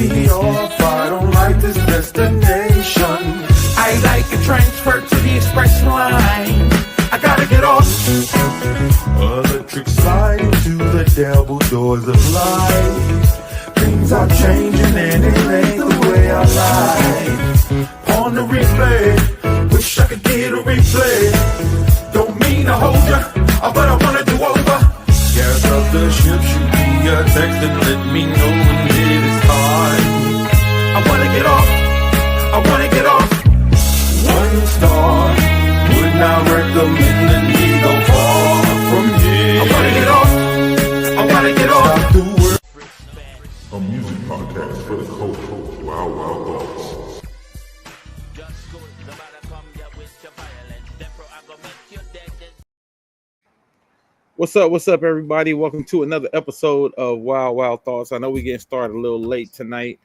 me off. I don't like this destination. I like a transfer to the express line. I gotta get off. Electric slide into the devil doors of life. Things are changing and it ain't the way I like. On the replay, wish I could get a replay. Don't mean to hold ya, but I wanna do over. Gas up the ship, shoot me a text and let me know when it is time. I wanna get off, I wanna get off. 1 star, would not recommend that we go far from here. I wanna get off, I wanna get off. Stop the world. A music podcast for the culture. Wild Wild Thoughts. What's up, everybody? Welcome to another episode of Wild Wild Thoughts. I know we're getting started a little late tonight.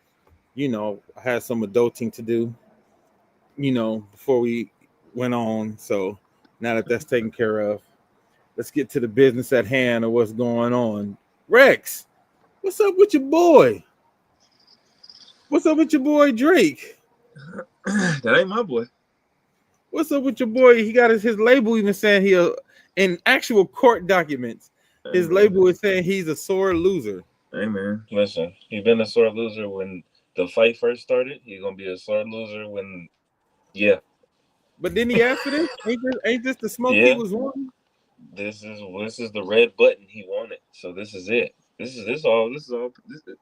You know, I had some adulting to do, before we went on. So now that that's taken care of, let's get to the business at hand of what's going on. Rex, what's up with your boy? What's up with your boy Drake? That ain't my boy. What's up with your boy? He got his label even saying he in actual court documents. His label is saying he's a sore loser. Hey man, listen, he's been a sore loser when the fight first started. He's gonna be a sore loser when, But didn't he ask for this? Ain't this the smoke he was wanting? This is the red button he wanted. So this is it. This is all. This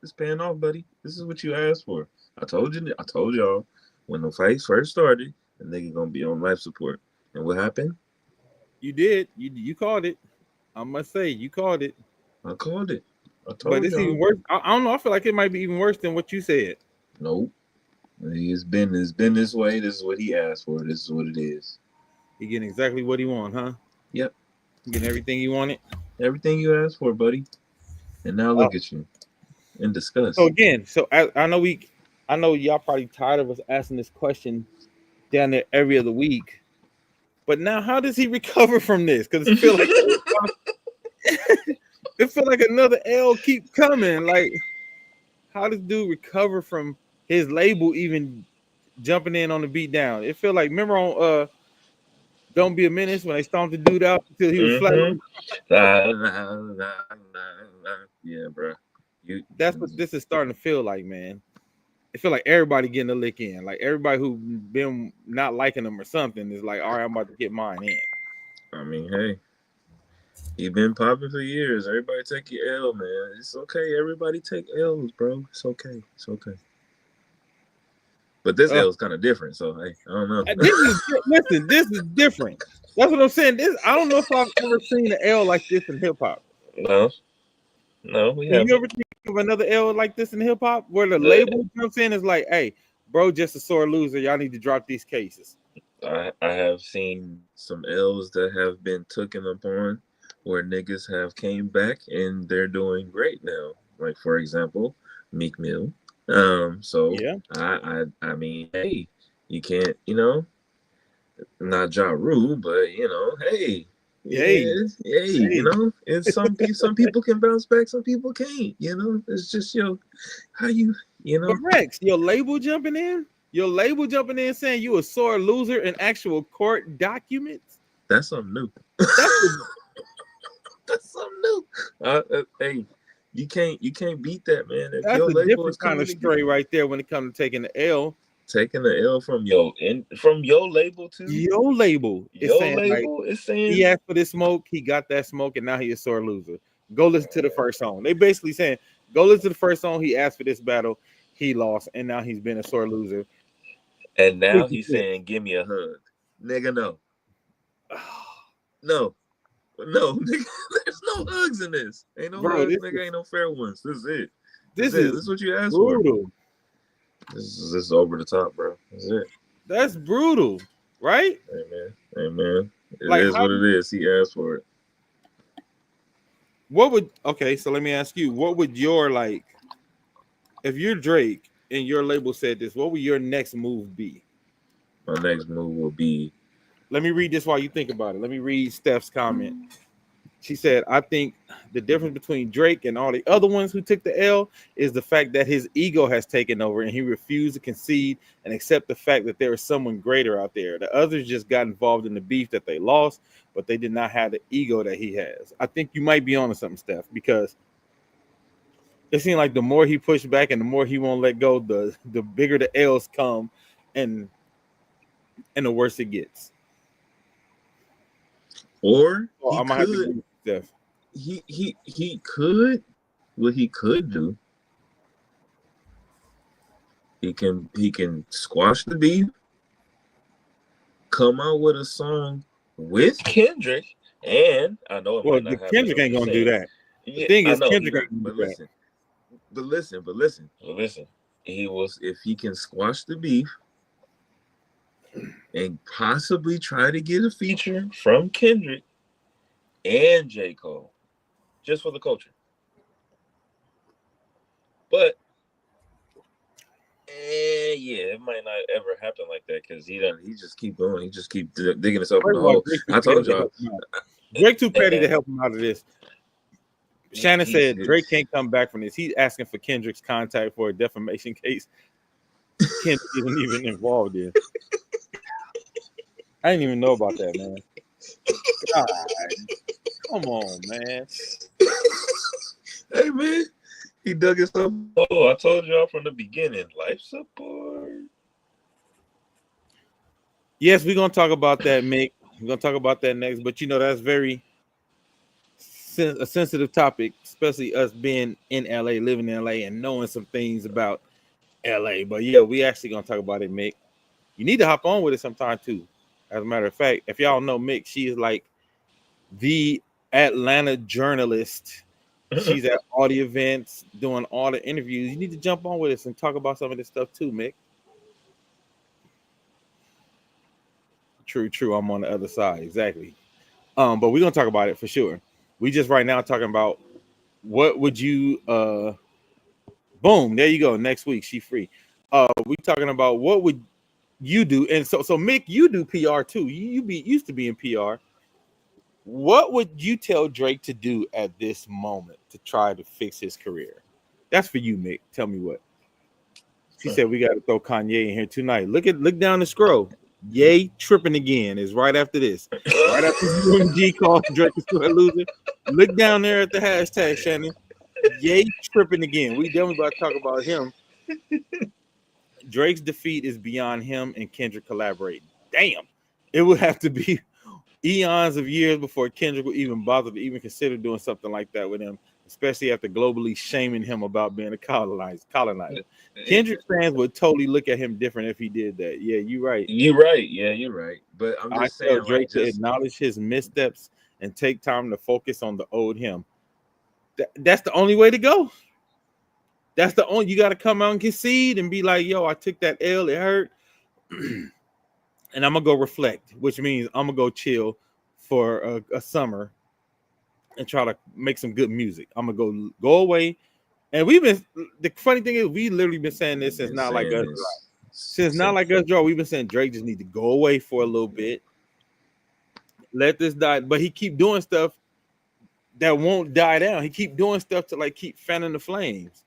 is paying off, buddy. This is what you asked for. I told y'all when the fight first started, the nigga gonna be on life support. And what happened? You did. You called it. I must say, you called it. I called it. I told But it's y'all. even worse. I don't know. I feel like it might be even worse than what you said. Nope. It's been this way. This is what he asked for. This is what it is. He getting exactly what he want, huh? Yep. He getting everything he wanted. Everything you asked for, buddy. And now look at you in disgust. So again, I know y'all probably tired of us asking this question down there every other week. But now, how does he recover from this? Because it feel like another L keep coming. Like, how does dude recover from his label even jumping in on the beat down? It feel like, remember on Don't Be a Menace when they stomped the dude out until he was flat? Yeah, bro. That's what this is starting to feel like, man. It feel like everybody getting a lick in. Like everybody who been not liking them or something is like, all right, I'm about to get mine in. I mean, hey, he been popping for years. Everybody take your L, man. It's okay. Everybody take L's, bro. It's okay. It's okay. But this L is kind of different, so hey, I don't know. This is different. That's what I'm saying. I don't know if I've ever seen an L like this in hip hop. No, we haven't. You ever think of another L like this in hip hop where the label jumps in is like, hey, bro, just a sore loser. Y'all need to drop these cases. I have seen some L's that have been taken upon where niggas have came back and they're doing great now. Like for example, Meek Mill. I mean, hey, you can't, not Ja Rule, but hey. It's some people can bounce back, some people can't. It's just how you. But Rex, your label jumping in saying you a sore loser in actual court documents. That's something new. That's something new. Hey, you can't beat that, man. If that's a different kind of stray right there when it comes to taking the L. Taking the L from your label too. Your label is saying he asked for this smoke, he got that smoke, and now he is sore loser. Go listen to the first song. They basically saying, go listen to the first song. He asked for this battle, he lost, and now he's been a sore loser. And now he's saying, "Give me a hug, nigga." No, nigga. There's no hugs in this. Ain't no hugs, nigga. Ain't no fair ones. This is it. This is what you asked brutal. For. This is over the top, bro. That's it. That's brutal, right? Hey man. It is what it is. He asked for it. So let me ask you, what would your if you're Drake and your label said this, what would your next move be? My next move will be. Let me read this while you think about it. Let me read Steph's comment. She said, I think the difference between Drake and all the other ones who took the L is the fact that his ego has taken over and he refused to concede and accept the fact that there is someone greater out there. The others just got involved in the beef that they lost, but they did not have the ego that he has. I think you might be onto something, Steph, because it seemed like the more he pushed back and the more he won't let go, the bigger the L's come and the worse it gets. Or So he I'm gonna have to could. agree with Steph. He could. What he could do. He can squash the beef. Come out with a song with Kendrick, and I know it Well, might the not happen. Kendrick ain't gonna do that. The Yeah, thing I is, know, Kendrick he ain't not, gonna but do that. listen. If he can squash the beef and possibly try to get a feature from Kendrick and J. Cole, just for the culture. But yeah, it might not ever happen like that because he just keep going. He just keep digging himself in the hole. I told y'all. Drake too petty to help him out of this. Shannon He- said Drake can't come back from this. He's asking for Kendrick's contact for a defamation case. Kendrick isn't even involved in. I didn't even know about that, man. God, come on, man. Hey man, he dug himself. Oh, I told y'all from the beginning. Life support. Yes, we're gonna talk about that, Mick. We're gonna talk about that next, but that's very a sensitive topic, especially us being in LA, living in LA, and knowing some things about LA. But yeah, we actually gonna talk about it, Mick. You need to hop on with it sometime too. As a matter of fact, if y'all know Mick, she is like the Atlanta journalist. She's at all the events, doing all the interviews. You need to jump on with us and talk about some of this stuff too, Mick. True. I'm on the other side, exactly. But we're gonna talk about it for sure. We just right now talking about what would you boom, there you go. Next week, she free. We talking about what would you do, and so Mick, you do PR too. You used to be in PR. What would you tell Drake to do at this moment to try to fix his career? That's for you, Mick. Tell me what. She said we got to throw Kanye in here tonight. Look down the scroll. Yay, tripping again is right after this. Right after UMG calls Drake is still a loser. Look down there at the hashtag, Shannon. Yay, tripping again. We definitely about to talk about him. Drake's defeat is beyond him and Kendrick collaborating. Damn. It would have to be eons of years before Kendrick would even bother to even consider doing something like that with him, especially after globally shaming him about being a colonizer. Kendrick fans would totally look at him different if he did that. Yeah, you're right. You're right. Yeah, you're right. But I'm I just tell saying, Drake like, to acknowledge his missteps and take time to focus on the old him. That's the only way to go. That's the only, you got to come out and concede and be like, yo, I took that L, it hurt. And I'm going to go reflect, which means I'm going to go chill for a summer and try to make some good music. I'm going to go away. And the funny thing is, we literally been saying this since Not Like Us Draw. Since Not Like Us Draw, we've been saying Drake just need to go away for a little bit. Let this die. But he keep doing stuff that won't die down. He keep doing stuff to like keep fanning the flames.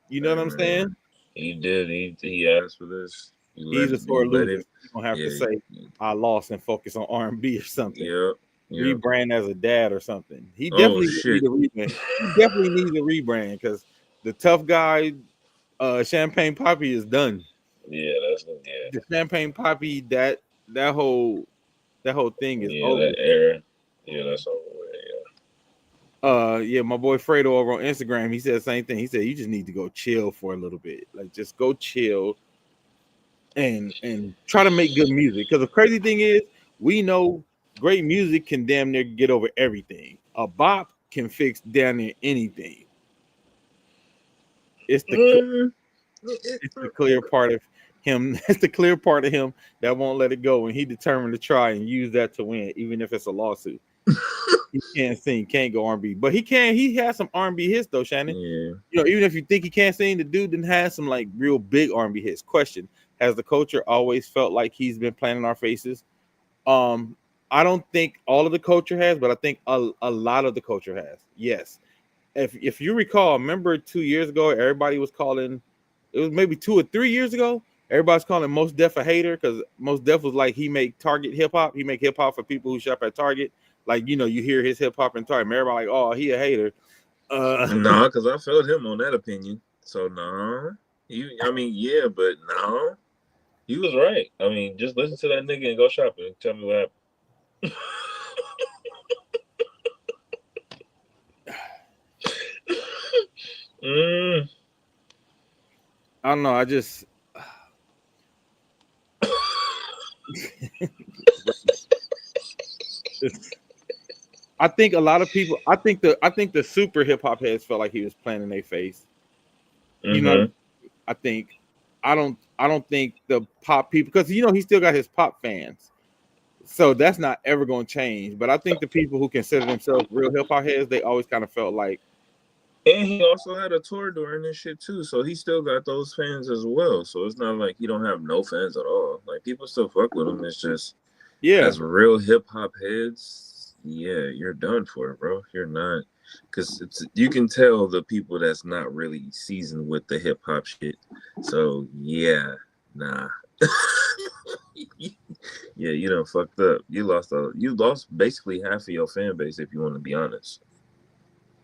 You know what I'm saying? He did. He asked for this. He's a sore loser. You don't have to say I lost and focus on R&B or something. Yep. Rebrand as a dad or something. He definitely needs a rebrand. He definitely needs a rebrand because the tough guy, Champagne Poppy is done. Yeah, that's good. Yeah. The Champagne Poppy, that whole thing is over. That era. Yeah, that's over. Yeah, my boy Fredo over on Instagram, he said the same thing. He said you just need to go chill for a little bit. Like just go chill and try to make good music. Because the crazy thing is, we know great music can damn near get over everything. A bop can fix damn near anything. It's the clear part of him. It's the clear part of him that won't let it go, and he determined to try and use that to win, even if it's a lawsuit. He can't sing, can't go R&B, but he can. He has some R&B hits though, Shannon. Yeah. Even if you think he can't sing, the dude didn't have some like real big R&B hits. Question: has the culture always felt like he's been playing in our faces? I I don't think all of the culture has, but I think a lot of the culture has. Yes. If you recall, remember 2 years ago, everybody was calling, it was maybe 2 or 3 years ago, everybody's calling Most Def a hater because Most Def was like he make Target hip hop. He make hip hop for people who shop at Target. Like, you know, you hear his hip hop in Target. And everybody like, oh, he a hater. No, because I felt him on that opinion. So no, I mean, yeah, but no, he was right. I mean, just listen to that nigga and go shopping and tell me what happened. I don't know. I just I think a lot of people. I think the super hip hop heads felt like he was playing in their face. You know, I think I don't think the pop people, because you know he still got his pop fans, so that's not ever going to change. But I think the people who consider themselves real hip hop heads, they always kind of felt like. And he also had a tour during this shit too, so he still got those fans as well. So it's not like he don't have no fans at all. Like people still fuck with him. It's just as real hip hop heads, yeah, you're done for, bro. You're not, because you can tell the people that's not really seasoned with the hip hop shit. So yeah, nah. Yeah, you done fucked up. You lost basically half of your fan base, if you want to be honest.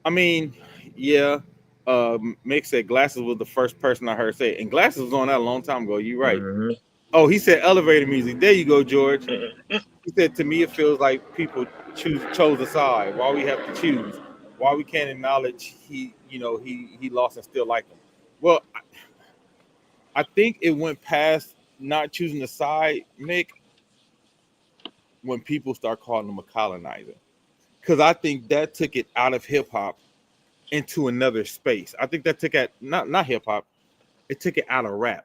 I mean, yeah. Mick said Glasses was the first person I heard say it. And Glasses was on that a long time ago. You're right. Mm-hmm. Oh, he said elevator music. There you go, George. He said, to me, it feels like people chose a side. Why we have to choose? Why we can't acknowledge he lost and still like him? Well, I think it went past not choosing a side, Mick, when people start calling him a colonizer. Because I think that took it out of hip hop into another space. I think that took it not hip hop, it took it out of rap,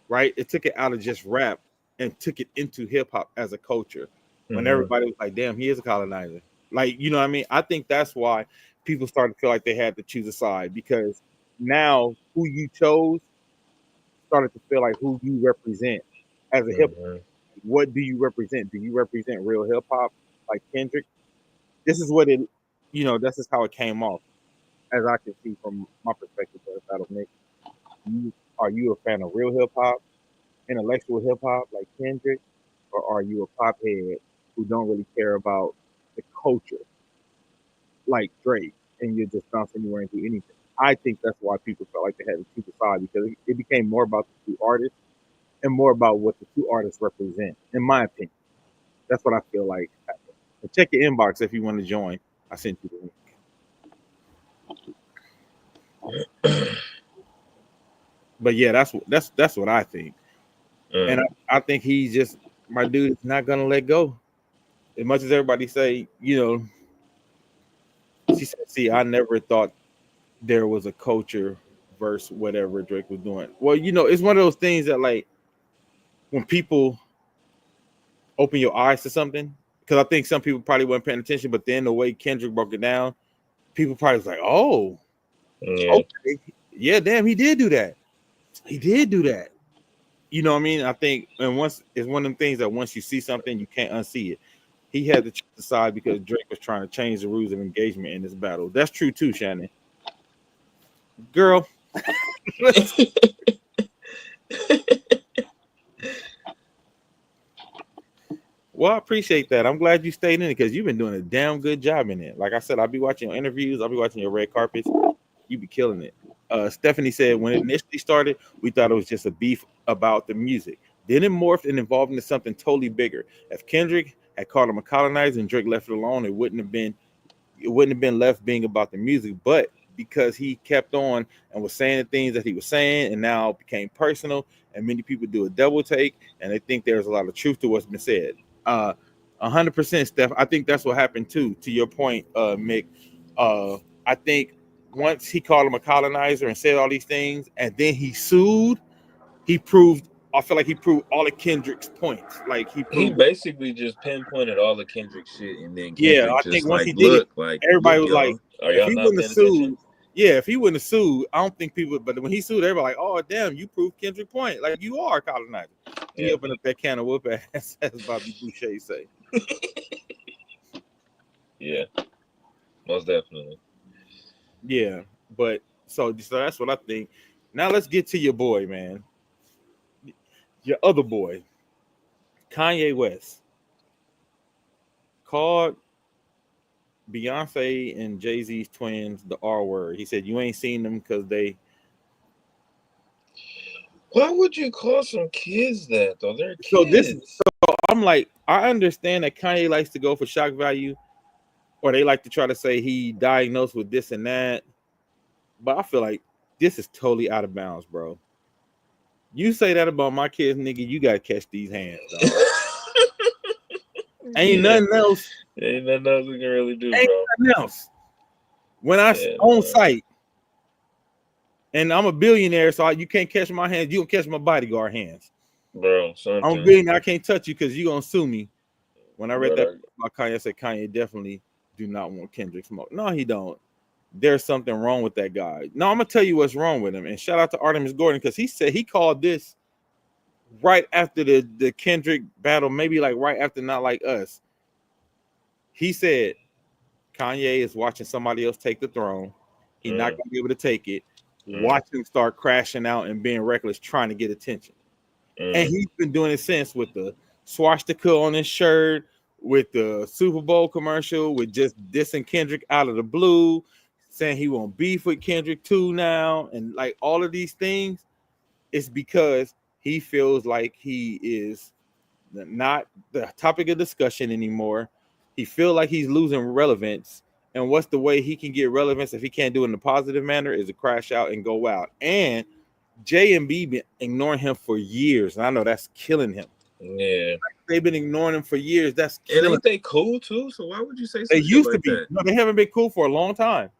right? It took it out of just rap and took it into hip hop as a culture. When everybody was like, "Damn, he is a colonizer." Like, you know what I mean? I think that's why people started to feel like they had to choose a side, because now who you chose started to feel like who you represent as a hip hop. What do you represent? Do you represent real hip hop like Kendrick? This is what it, this is how it came off, as I can see from my perspective of the battle, Nick. Are you a fan of real hip hop, intellectual hip hop like Kendrick, or are you a pop head who don't really care about the culture like Drake, and you're just bouncing anywhere and do anything? I think that's why people felt like they had to choose a side, because it became more about the two artists and more about what the two artists represent, in my opinion. That's what I feel like happened. And check your inbox if you want to join. I sent you the link. But yeah, that's what I think. And I think he's just, my dude is not gonna let go. As much as everybody say, she said, see, I never thought there was a culture versus whatever Drake was doing. Well, it's one of those things that, like, when people open your eyes to something, because I think some people probably weren't paying attention, but then the way Kendrick broke it down, people probably was like, oh, okay. Yeah, damn, he did do that. He did do that. You know what I mean? I think, and once it's one of them things that once you see something, you can't unsee it. He had to decide because Drake was trying to change the rules of engagement in this battle. That's true too, Shannon. Girl. Well, I appreciate that. I'm glad you stayed in it, because you've been doing a damn good job in it. Like I said, I'll be watching your interviews. I'll be watching your red carpets. You be killing it. Stephanie said when it initially started, we thought it was just a beef about the music. Then it morphed and evolved into something totally bigger. If Kendrick had called him a colonizer and Drake left it alone, it wouldn't have been left being about the music. But because he kept on and was saying the things that he was saying, and now it became personal, and many people do a double take, and they think there's a lot of truth to what's been said. 100%, Steph. I think that's what happened too. To your point, Mick. I think once he called him a colonizer and said all these things, and then he sued, I feel like he proved all of Kendrick's points. Like he basically just pinpointed all the Kendrick shit, and then Kendrick I think once he did it, everybody was like, if he wouldn't have sued, if he wouldn't have sued, I don't think people. But when he sued, everybody like, oh damn, you proved Kendrick point. Like you are a colonizer. He opened up that can of whoop ass, as Bobby Boucher say. Yeah, most definitely. Yeah, but so that's what I think. Now let's get to your boy, man. Your other boy, Kanye West, called Beyonce and Jay-Z's twins the R word. He said you ain't seen them because they. Why would you call some kids that though? They're So this, kids. so I'm like, I understand that Kanye likes to go for shock value, or they like to try to say he diagnosed with this and that. But I feel like this is totally out of bounds, bro. You say that about my kids, nigga, you gotta catch these hands, dog. Ain't Yeah. nothing else. Ain't nothing else we can really do, Ain't bro. nothing else. When I Yeah, on man. site, and I'm a billionaire, so you can't catch my hands. You don't catch my bodyguard hands. Bro, I'm a something. billionaire. I can't touch you because you gonna sue me. When I read But that about Kanye, I said Kanye definitely do not want Kendrick smoke. No, he don't. There's something wrong with that guy. No, I'm gonna tell you what's wrong with him. And shout out to Artemis Gordon because he said he called this right after the Kendrick battle, maybe like right after Not Like Us. He said Kanye is watching somebody else take the throne. He's not gonna be able to take it. Watch him start crashing out and being reckless, trying to get attention. And he's been doing it since with the swastika on his shirt, with the Super Bowl commercial, with just dissing Kendrick out of the blue, saying he won't beef with Kendrick too now, and like all of these things. It's because he feels like he is not the topic of discussion anymore. He feels like he's losing relevance. And what's the way he can get relevance if he can't do it in a positive manner is to crash out and go out. And J and B been ignoring him for years. And I know that's killing him. Yeah. They've been ignoring him for years. That's And killing ain't they cool too? So why would you say They something used like to be. that? No, they haven't been cool for a long time.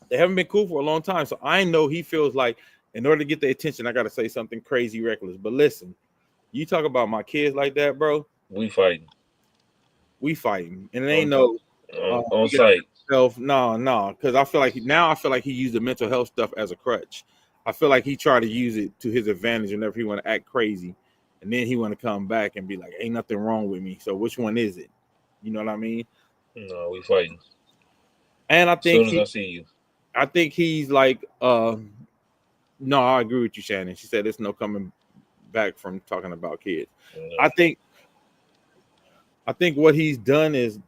They haven't been cool for a long time. So I know he feels like in order to get their attention, I got to say something crazy reckless. But listen, you talk about my kids like that, bro. We fighting. We fighting. And it ain't no on site. No, because I feel like he used the mental health stuff as a crutch. I feel like he tried to use it to his advantage whenever he want to act crazy, and then he want to come back and be like, "Ain't nothing wrong with me." So which one is it? You know what I mean? No, we fighting. And I think as soon as I see you, I think he's like, no, I agree with you, Shannon. She said there's no coming back from talking about kids. no. I think what he's done is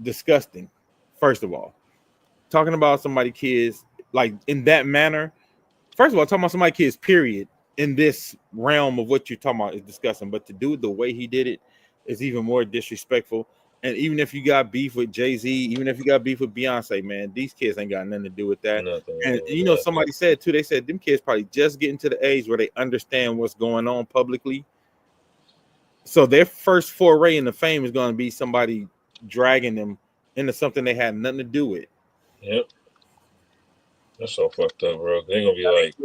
disgusting. First of all, talking about somebody's kids like in that manner. First of all, talking about somebody's kids, period, in this realm of what you're talking about is disgusting. But to do it the way he did it is even more disrespectful. And even if you got beef with Jay-Z, even if you got beef with Beyonce, man, these kids ain't got nothing to do with that. Nothing And with you know, that. somebody said too, they said them kids probably just getting to the age where they understand what's going on publicly. So their first foray into fame is going to be somebody dragging them into something they had nothing to do with. Yep. That's so fucked up, bro. They're gonna be like,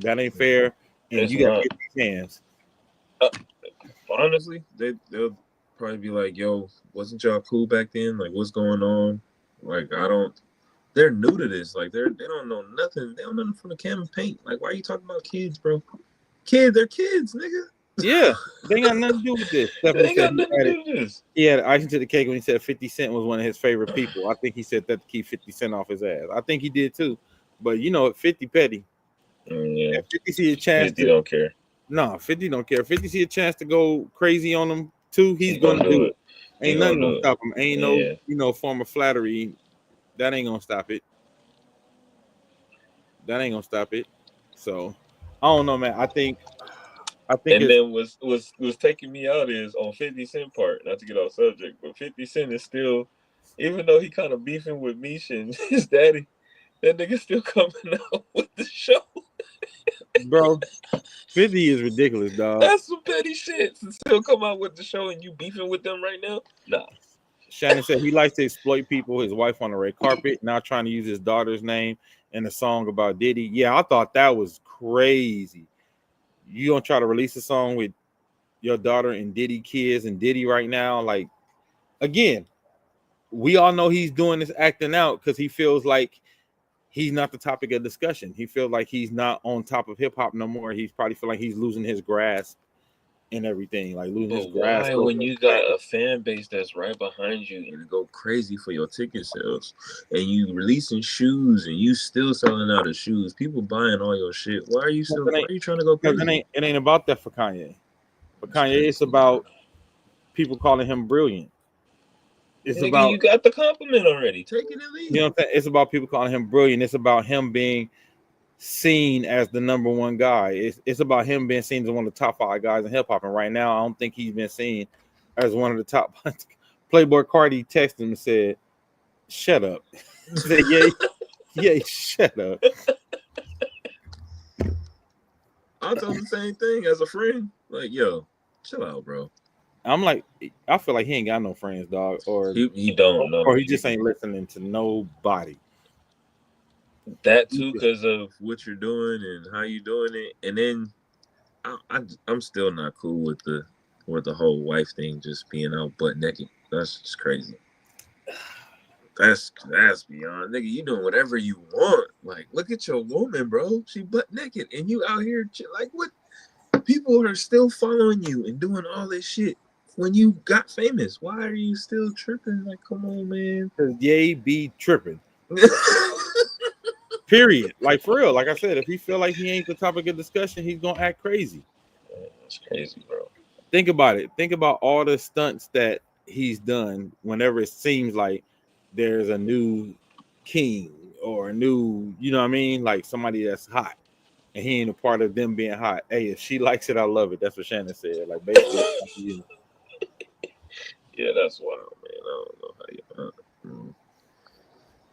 that ain't fair. And It's you got to not. get these hands. honestly, they'll probably be like, "Yo, wasn't y'all cool back then? Like, what's going on? Like, I don't." They're new to this. Like, they don't know nothing. They don't know nothing from the can of paint. Like, why are you talking about kids, bro? Kids, they're kids, nigga. Yeah, they ain't got nothing to do with this. They Stephanie ain't said got nothing to do with this. he had icing to the cake when he said 50 Cent was one of his favorite people. I think he said that to keep 50 Cent off his ass. I think he did too. But you know, 50 petty. Yeah, If 50 see a chance 50 don't care. No, 50 don't care. 50 see a chance to go crazy on him too. He's He gonna do it. He Ain't nothing gonna gonna do it. stop him. Ain't Yeah. no form of flattery. That ain't gonna stop it. That ain't gonna stop it. So I don't know, man. I think And it's, then was taking me out is on 50 Cent part, not to get off subject, but 50 Cent is still, even though he kind of beefing with Misha and his daddy, that nigga still coming out with the show. bro. 50 is ridiculous, dog. That's some petty shit to still come out with the show and you beefing with them right now? Nah. Shannon said he likes to exploit people, his wife on the red carpet, now trying to use his daughter's name in a song about Diddy. Yeah, I thought that was crazy. You gonna try to release a song with your daughter and Diddy kids and Diddy right now? Like, again, we all know he's doing this acting out because he feels like he's not the topic of discussion. He feels like he's not on top of hip hop no more. He's probably feel like he's losing his grasp and everything, like losing his But grass. why, when you got a fan base that's right behind you and go crazy for your ticket sales, and you releasing shoes and you still selling out of shoes, people buying all your shit? Why are you trying to go Because crazy? it ain't about that for Kanye. For Kanye, it's about people calling him brilliant. It's Nigga, about, you got the compliment already. Take it and leave. you know what I'm saying? It's about people calling him brilliant. It's about him being seen as the number one guy. It's about him being seen as one of the top 5 guys in hip hop. And right now, I don't think he's been seen as one of the top. Playboy Cardi texted him and said, "Shut up." He said, yeah, shut up. I told him the same thing as a friend. Like, yo, chill out, bro. I'm like, I feel like he ain't got no friends, dog, or He don't know. or he just ain't listening to nobody. That too, because of what you're doing and how you doing it. And then I'm still not cool with the whole wife thing, just being out butt naked. That's just crazy. That's beyond, nigga. You doing whatever you want. Like, look at your woman, bro. She butt naked, and you out here like what? People are still following you and doing all this shit when you got famous. Why are you still tripping? Like, come on, man. Ye be tripping. Period. Like, for real. Like I said, if he feel like he ain't the topic of discussion, he's gonna act crazy. That's crazy, bro. Think about it. Think about all the stunts that he's done whenever it seems like there's a new king or a new, you know what I mean? Like somebody that's hot. And he ain't a part of them being hot. Hey, if she likes it, I love it. That's what Shannon said. Like, basically, yeah, that's wild, man. I don't know how you.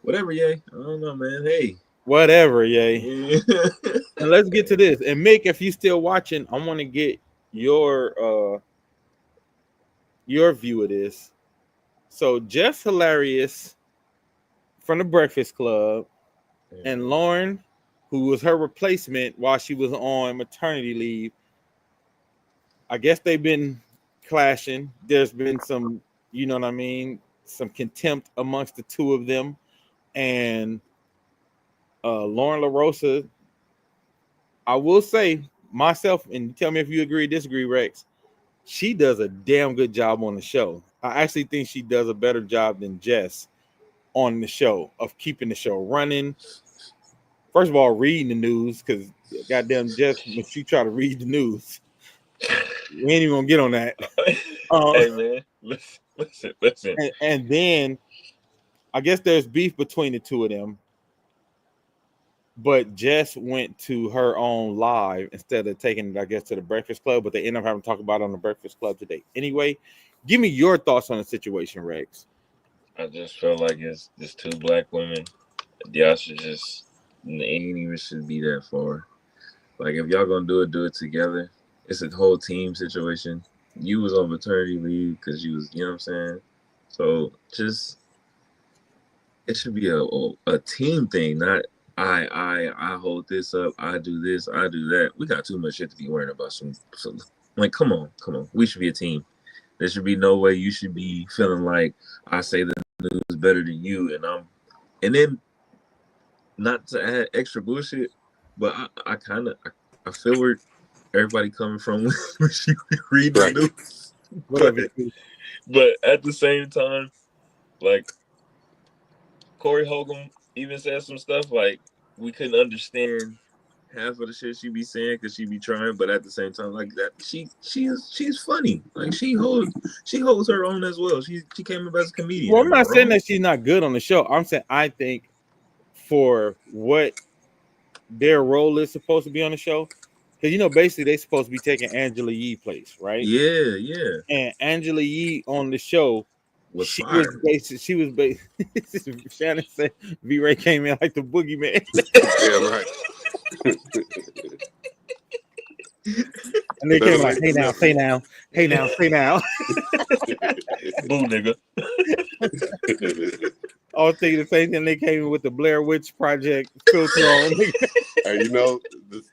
Whatever, Ye. I don't know, man. Hey. Whatever, Ye. And let's get to this. And Mick, if you still watching, I want to get your view of this. So Jess Hilarious from the Breakfast Club and Lauren, who was her replacement while she was on maternity leave, I guess they've been clashing. There's been some, you know what I mean, some contempt amongst the two of them. And Lauren LaRosa, I will say myself, and tell me if you agree, disagree, Rex, she does a damn good job on the show. I actually think she does a better job than Jess on the show of keeping the show running. First of all, reading the news, because goddamn Jess, when she try to read the news, we ain't even gonna get on that. Hey man, listen. And then I guess there's beef between the two of them, but Jess went to her own live instead of taking it, I guess, to the Breakfast Club. But they end up having to talk about it on the Breakfast Club today. Anyway, give me your thoughts on the situation, Rex. I just feel like it's just 2 black women. Y'all should just ain't even should be that far. Like, if y'all gonna do it together. It's a whole team situation. You was on maternity leave because you was, you know what I'm saying? So just, it should be a team thing, not I hold this up, I do this, I do that. We got too much shit to be worrying about. Some like, come on. We should be a team. There should be no way you should be feeling like I say the news better than you, and then not to add extra bullshit, but I feel where everybody coming from when she read the news. But at the same time, like Corey Hogan even said some stuff like we couldn't understand half of the shit she be saying because she be trying, but at the same time, like that, she's funny. Like she holds her own as well. She came up as a comedian. Well, I'm not saying that she's not good on the show. I'm saying I think for what their role is supposed to be on the show, because you know basically they're supposed to be taking Angela Yee place, right? Yeah. And Angela Yee on the show, she was basically Shannon said V-Ray came in like the boogeyman. Yeah, right. And they came like, hey now. Boo, nigga. I was thinking the same thing. They came in with the Blair Witch Project filter on. Hey, you know,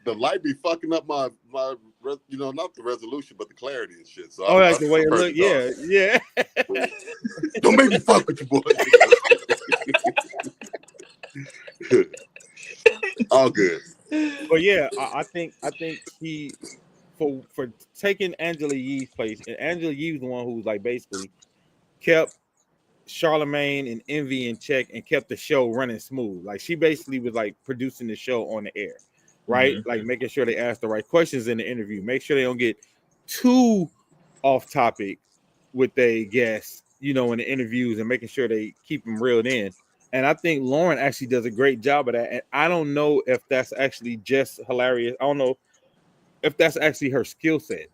the light be fucking up my you know, not the resolution, but the clarity and shit. So like the way it look, yeah. Don't make me fuck with you, boy. All good. But yeah, I think he, for taking Angela Yee's place, and Angela Yee was the one who was like basically kept Charlemagne and Envy in check and kept the show running smooth. Like she basically was like producing the show on the air, right? Mhm. Like making sure they ask the right questions in the interview, make sure they don't get too off topic with their guests, you know, in the interviews, and making sure they keep them reeled in. And I think Lauren actually does a great job of that. And I don't know if that's actually just hilarious. I don't know if that's actually her skill set.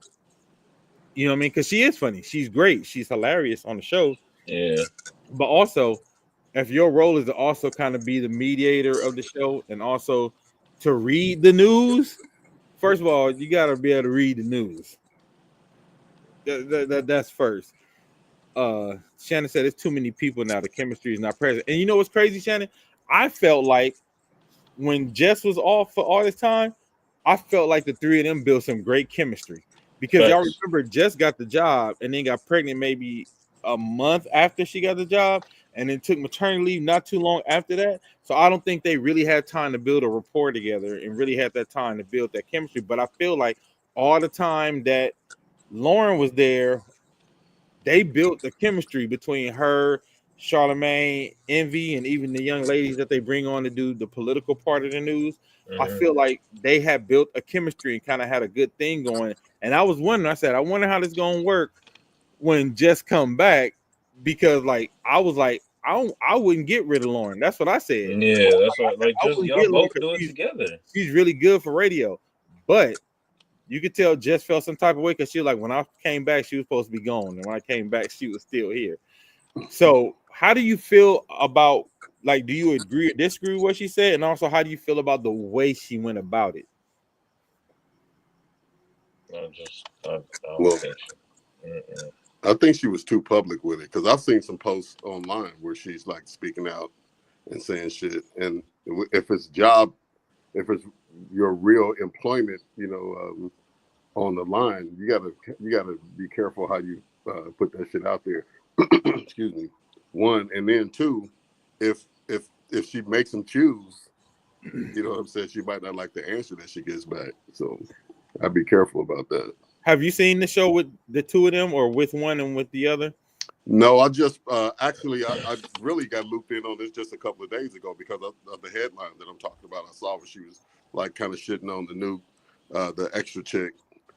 You know what I mean? Because she is funny. She's great. She's hilarious on the show. Yeah. But also, if your role is to also kind of be the mediator of the show and also to read the news, first of all, you got to be able to read the news. That's first. Shannon said it's too many people now. The chemistry is not present. And you know what's crazy, Shannon? I felt like when Jess was off for all this time, I felt like the three of them built some great chemistry. Because y'all remember Jess got the job and then got pregnant maybe a month after she got the job, and then took maternity leave not too long after that. So I don't think they really had time to build a rapport together and really had that time to build that chemistry. But I feel like all the time that Lauren was there, they built the chemistry between her, Charlemagne, Envy, and even the young ladies that they bring on to do the political part of the news. I feel like they had built a chemistry and kind of had a good thing going. And I was wondering, I said, I wonder how this is going to work when Jess come back, because like I was like, I wouldn't get rid of Lauren. That's what I said. Yeah, that's what like I just wouldn't y'all get Lauren both do it because together. she's really good for radio. But you could tell Jess felt some type of way because she was like, when I came back, she was supposed to be gone. And when I came back, she was still here. So how do you feel about, like, do you agree or disagree with what she said? And also, how do you feel about the way she went about it? I don't Well, think so. I think she was too public with it because I've seen some posts online where she's like speaking out and saying shit. And if it's job, if it's your real employment, you know, on the line, you gotta be careful how you put that shit out there. Excuse me. One, and then two, if she makes them choose, you know what I'm saying, she might not like the answer that she gets back. So I'd be careful about that. Have you seen the show with the two of them, or with one and with the other? No, I just actually I really got looped in on this just a couple of days ago because of the headline that I'm talking about. I saw where she was like kind of shitting on the new the extra chick.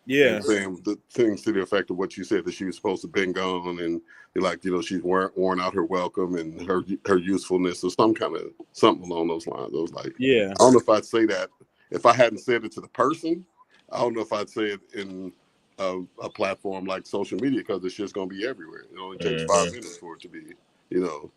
Yeah, and saying the things to the effect of what you said, that she was supposed to been gone, and like, you know, she's worn out her welcome and her usefulness, or something along those lines. I was like, yeah. I don't know if I'd say that if I hadn't said it to the person. I don't know if I'd say it in a platform like social media, because it's just going to be everywhere. It only takes 5 minutes for it to be, you know,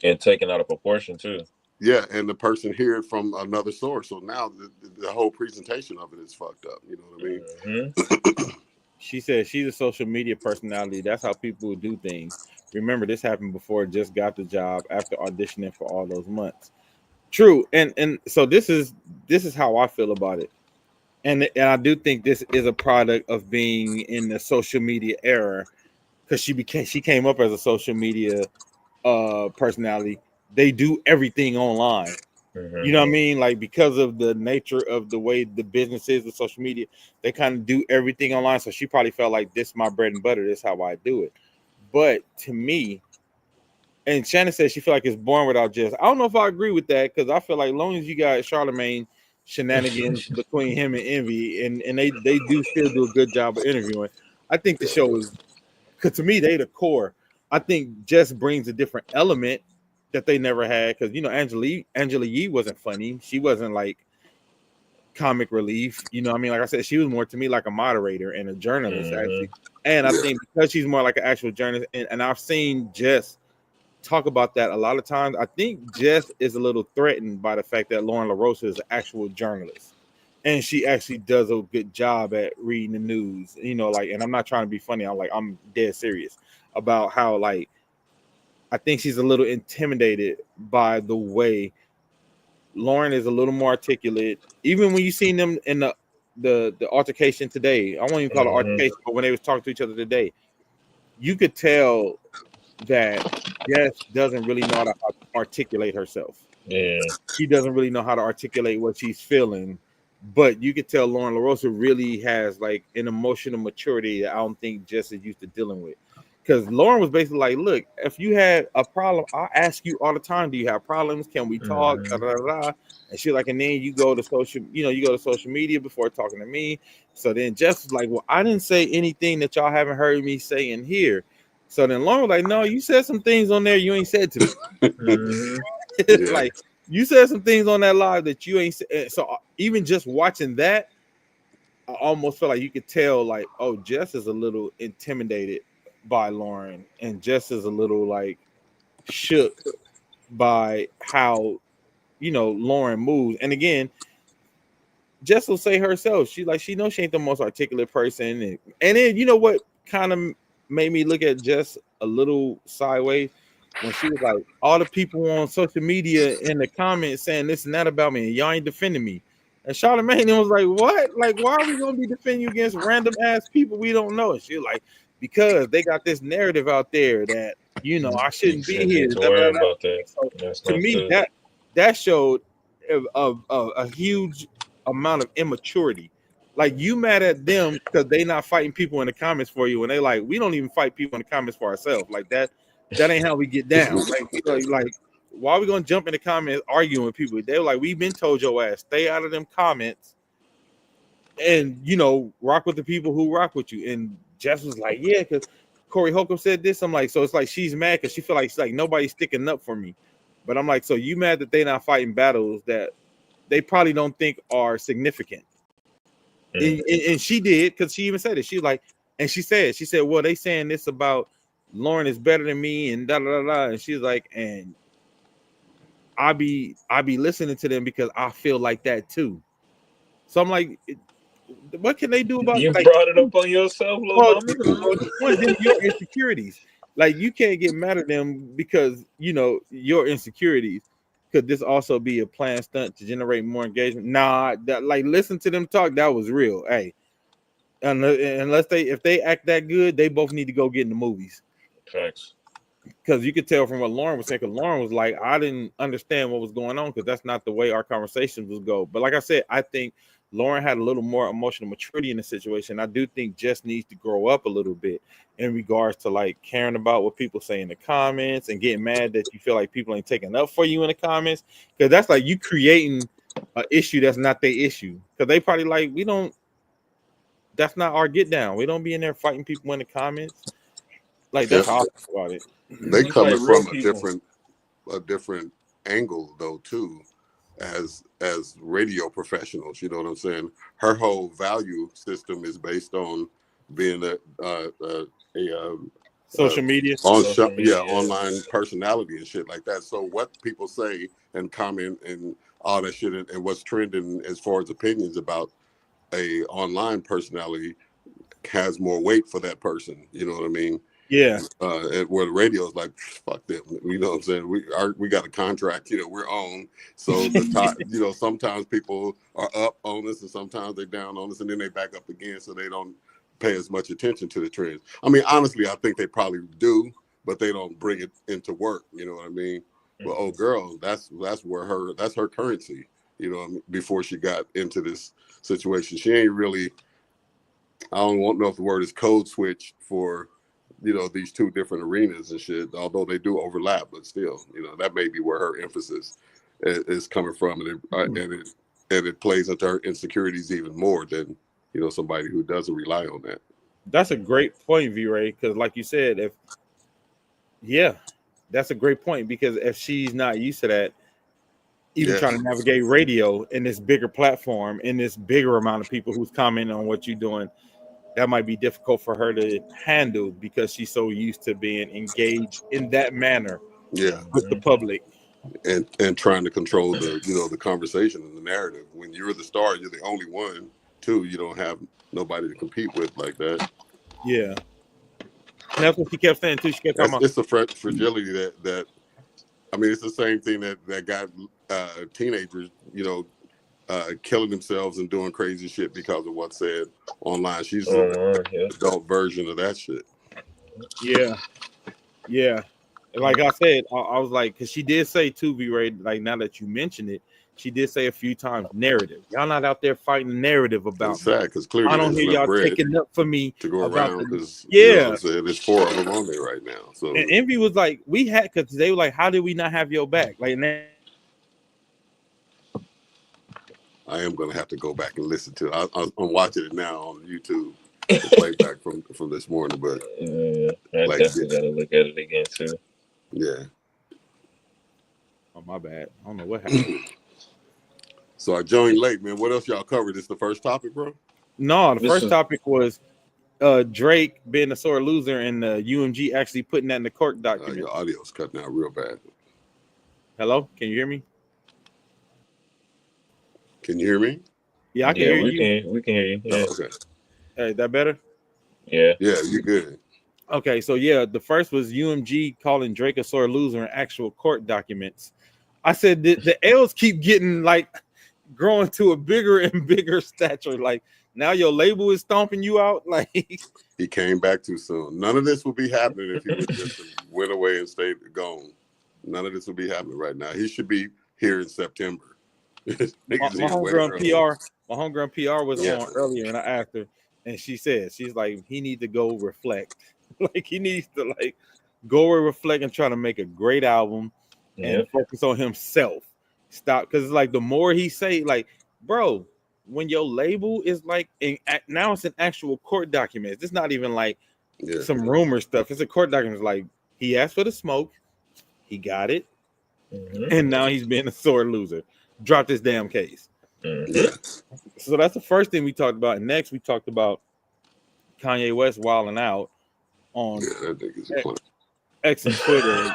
and taken out of proportion too. Yeah, and the person hear it from another source. So now the whole presentation of it is fucked up. You know what I mean? She said she's a social media personality. That's how people do things. Remember, this happened before Just got the job after auditioning for all those months. True, and so this is how I feel about it. And I do think this is a product of being in the social media era, because she came up as a social media personality. They do everything online. You know what I mean? Like, because of the nature of the way the business is with social media, they kind of do everything online. So she probably felt like, this is my bread and butter. This is how I do it. But to me, and Shannon said she feel like it's boring without Jess. I don't know if I agree with that, because I feel like as long as you got Charlemagne shenanigans between him and Envy, and they do still do a good job of interviewing, I think the show is, because to me, they the core. I think Jess brings a different element that they never had, because, you know, Angela Yee wasn't funny. She wasn't like comic relief. You know what I mean? Like I said, she was more to me like a moderator and a journalist, actually. And I think because she's more like an actual journalist, and I've seen Jess talk about that a lot of times, I think Jess is a little threatened by the fact that Lauren LaRosa is an actual journalist. And she actually does a good job at reading the news, you know, like, and I'm not trying to be funny. I'm dead serious about how, like, I think she's a little intimidated by the way Lauren is a little more articulate. Even when you seen them in the altercation today, I won't even call it altercation, but when they was talking to each other today, you could tell that Jess doesn't really know how to articulate herself. Yeah, she doesn't really know how to articulate what she's feeling but you could tell Lauren LaRosa really has like an emotional maturity that I don't think Jess is used to dealing with. Because Lauren was basically like, look, if you had a problem, I'll ask you all the time, do you have problems? Can we talk? Da, da, da, da. And she's like, and then you go to social media before talking to me. So then Jess was like, well, I didn't say anything that y'all haven't heard me say in here. So then Lauren was like, no, you said some things on there you ain't said to me. Yeah. Like, you said some things on that live that you ain't said. So even just watching that, I almost feel like you could tell, like, oh, Jess is a little intimidated by Lauren, and Jess is a little like shook by how Lauren moves. And again, Jess will say herself, she knows she ain't the most articulate person, and then you know what kind of made me look at Jess a little sideways when she was like, all the people on social media in the comments saying this and that about me, and y'all ain't defending me. And Charlamagne was like, what? Like, why are we gonna be defending you against random ass people we don't know? And she was like, because they got this narrative out there that I shouldn't be here. To worry about that. So to me, that showed a huge amount of immaturity. Like, you mad at them because they not fighting people in the comments for you, and they like, we don't even fight people in the comments for ourselves. Like that ain't how we get down. Like why are we gonna jump in the comments arguing with people? They're like, we've been told your ass, stay out of them comments and rock with the people who rock with you. And Jess was like, yeah, because Corey Holcomb said this. I'm like, so it's like she's mad because she feel like nobody's sticking up for me. But I'm like, so you mad that they not fighting battles that they probably don't think are significant. And she did, because she even said it. She was like, and she said, well, they saying this about Lauren is better than me and da da da. And she's like, and I be listening to them because I feel like that too. So I'm like, what can they do about it? You like, brought it up on yourself, little mama. Your insecurities. Like, you can't get mad at them because your insecurities. Could this also be a planned stunt to generate more engagement? Nah, listen to them talk. That was real. Hey, unless if they act that good, they both need to go get in the movies. Facts. Because you could tell from what Lauren was saying, because Lauren was like, I didn't understand what was going on because that's not the way our conversations would go. But like I said, I think Lauren had a little more emotional maturity in the situation. I do think Jess needs to grow up a little bit in regards to like caring about what people say in the comments and getting mad that you feel like people ain't taking up for you in the comments. Because that's like you creating an issue that's not their issue. Because they probably like, that's not our get down. We don't be in there fighting people in the comments. Like, that's how I feel about it. They coming like from people. a different angle though too, as radio professionals. You know what I'm saying? Her whole value system is based on being Social media, online personality and shit like that. So what people say and comment and all that shit and what's trending as far as opinions about a online personality has more weight for that person. You know what I mean? Yeah. Where the radio is like, fuck them. You know what I'm saying? We got a contract, we're on. So sometimes people are up on us and sometimes they're down on us and then they back up again, so they don't pay as much attention to the trends. I mean, honestly, I think they probably do, but they don't bring it into work. You know what I mean? But oh girl, that's her currency, before she got into this situation. She ain't really, I don't know if the word is code switch for these two different arenas and shit, although they do overlap, but still, that may be where her emphasis is coming from, and it plays into her insecurities even more than somebody who doesn't rely on that. That's a great point, V-Ray, because like you said, that's a great point, because if she's not used to that, even trying to navigate radio in this bigger platform, in this bigger amount of people who's commenting on what you're doing, that might be difficult for her to handle because she's so used to being engaged in that manner with the public. And trying to control the conversation and the narrative. When you're the star, you're the only one too. You don't have nobody to compete with like that. Yeah. And that's what she kept saying too. She kept talking about it's the fragility that I mean, it's the same thing that got teenagers, killing themselves and doing crazy shit because of what's said online. She's an adult version of that shit. Yeah. Like I said, I was like, because she did say too, V-Ray, like now that you mention it, she did say a few times narrative. Y'all not out there fighting the narrative about It's sad because clearly I don't there's hear enough y'all bread taking up for me to go about around the because you know what yeah. I'm saying, there's 4 of them on there right now. So And Envy was like, we had because they were like, how did we not have your back? Like now, I am gonna have to go back and listen to it. I'm watching it now on YouTube, the playback from this morning. But I like, definitely gotta look at it again too. yeah. oh my bad. I don't know what happened. So I joined late, man. What else y'all covered? This the first topic, bro? No, the This first is- topic was Drake being a sore loser and the UMG actually putting that in the court document. Your audio's cutting out real bad. Hello, can you hear me? Can you hear me? Yeah, I can hear you. We can hear you. Yeah. Oh, okay. Hey, that better? Yeah. Yeah, you good. Okay, so yeah, the first was UMG calling Drake a sore loser in actual court documents. I said the L's keep getting like growing to a bigger and bigger stature. Like now your label is stomping you out. Like He came back too soon. None of this would be happening if he would just went away and stayed gone. None of this would be happening right now. He should be here in September. my homegirl PR was on earlier, and I asked her, and she said she's like he needs to go reflect. Like he needs to like go and reflect and try to make a great album and focus on himself. Stop, because it's like the more he say, like, bro, when your label is like now it's an actual court document. It's not even like some rumor stuff. It's a court document. It's like he asked for the smoke, he got it, and now he's being a sore loser. Dropped this damn case. So that's the first thing we talked about. And next we talked about Kanye West wilding out on X and Twitter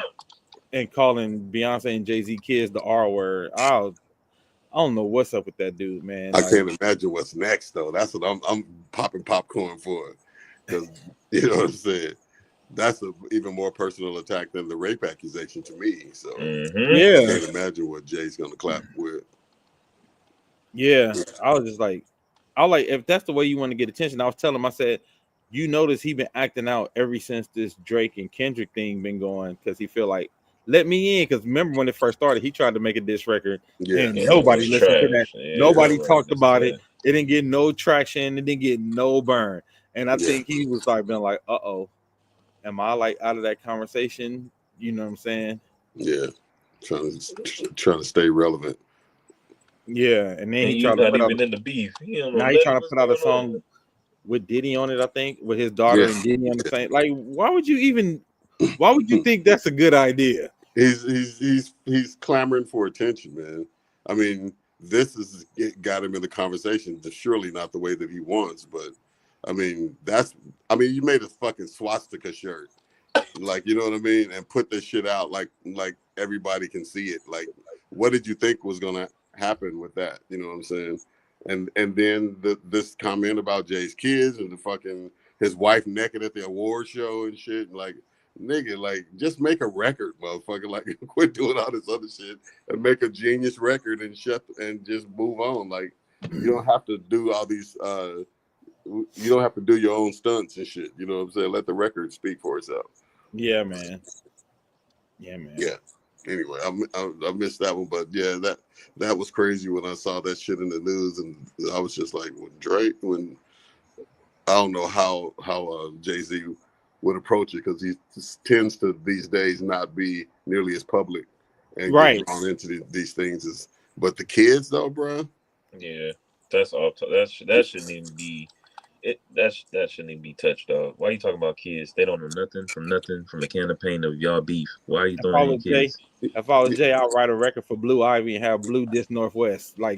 and calling Beyonce and Jay-Z kids the R word. I don't know what's up with that dude, man. I can't imagine what's next though. That's what I'm popping popcorn for, because you know what I'm saying. That's an even more personal attack than the rape accusation to me. So I can't imagine what Jay's gonna clap with. Yeah, I was just like, if that's the way you want to get attention. I was telling him, I said, you notice he been acting out ever since this Drake and Kendrick thing been going, because he feel like, let me in. Because remember when it first started, he tried to make a diss record, and nobody listened to that. Nobody talked about it. It didn't get no traction. It didn't get no burn. And I think he was like, been like, am I like out of that conversation? You know what I'm saying? Yeah, trying to stay relevant. Yeah, and then he tried to put out in the beef. Now he's trying to put out a song with Diddy on it, I think, with his daughter and Diddy on the same. Like, why would you think that's a good idea? He's clamoring for attention, man. I mean, this has got him in the conversation. Surely not the way that he wants, but I mean, you made a fucking swastika shirt, like, you know what I mean, and put this shit out like everybody can see it. Like, what did you think was gonna happen with that? You know what I'm saying? And then this comment about Jay's kids and the fucking his wife naked at the award show and shit. And like, nigga, like, just make a record, motherfucker. Like, quit doing all this other shit and make a genius record and just move on. Like, you don't have to do all these. You don't have to do your own stunts and shit. You know what I'm saying? Let the record speak for itself. Yeah, man. Yeah. Anyway, I missed that one, but yeah, that was crazy when I saw that shit in the news, and I was just like, when I don't know how Jay-Z would approach it, because he tends to these days not be nearly as public and get drawn into these things but the kids though, bro. Yeah, that's all. That shouldn't even be. That shouldn't even be touched, dog. Why are you talking about kids? They don't know nothing from the campaign of y'all beef. Why are you throwing in kids? If I was Jay, I'll write a record for Blue Ivy and have Blue diss Northwest. Like,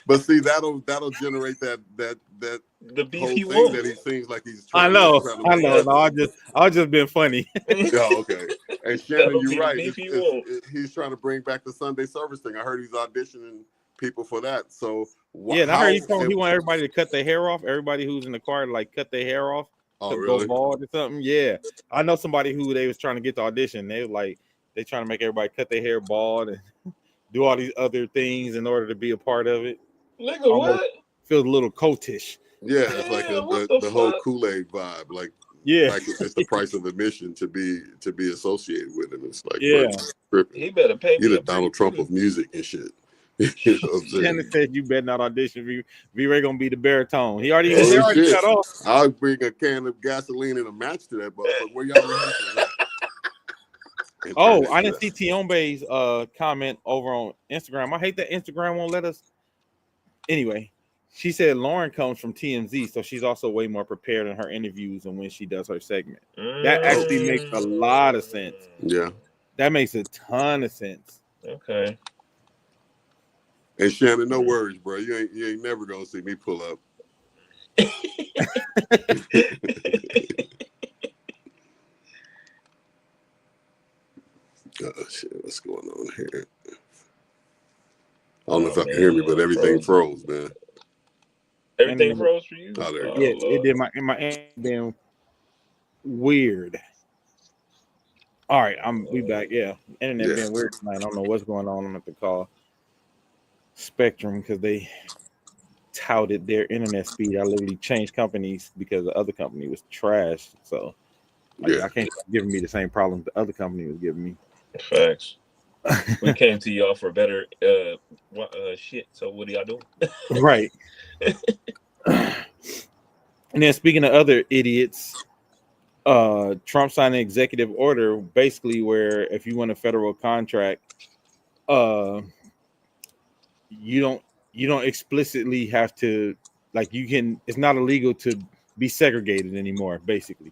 but see, that'll generate that the beef whole he thing wants. that he seems like he's. I know. No, I just been funny. Yeah, okay. And Shannon, you're right. He's trying to bring back the Sunday service thing. I heard he's auditioning people for that. So and I heard he want everybody to cut their hair off. Everybody who's in the car to like cut their hair off to go bald or something. Yeah, I know somebody who they was trying to get to audition. They were like, they trying to make everybody cut their hair bald and do all these other things in order to be a part of it. Nigga, what? Feels a little cultish. Yeah, it's like the whole Kool-Aid vibe. Like, like it's the price of admission to be associated with him. It's like, he better pay me. You're the Donald Trump of music and shit. You know what I'm saying? Shannon said you better not audition. V-Ray gonna be the baritone. He already Oh, shit. got off. I'll bring a can of gasoline and a match to that motherfucker. Where y'all rehearsing at? And turn Oh, that I didn't shit see Tiombe's comment over on Instagram. I hate that Instagram won't let us. Anyway, she said Lauren comes from TMZ, so she's also way more prepared in her interviews and when she does her segment. That actually makes a lot of sense. Yeah. That makes a ton of sense. Okay. And Shannon, no worries, bro. You ain't never gonna see me pull up. Oh shit, what's going on here? I don't know if I can hear me, but everything froze, man. Everything froze for you? Oh, there you Yeah, go. it did. My been weird. All right, we back. Yeah, internet being weird tonight. I don't know what's going on. I'm gonna have to call Spectrum because they touted their internet speed. I literally changed companies because the other company was trash. So I can't give me the same problems the other company was giving me. Facts. We came to y'all for better shit. So what are y'all doing? Right. And then speaking of other idiots, Trump signed an executive order basically where if you win a federal contract, you don't explicitly have to, like, it's not illegal to be segregated anymore, basically.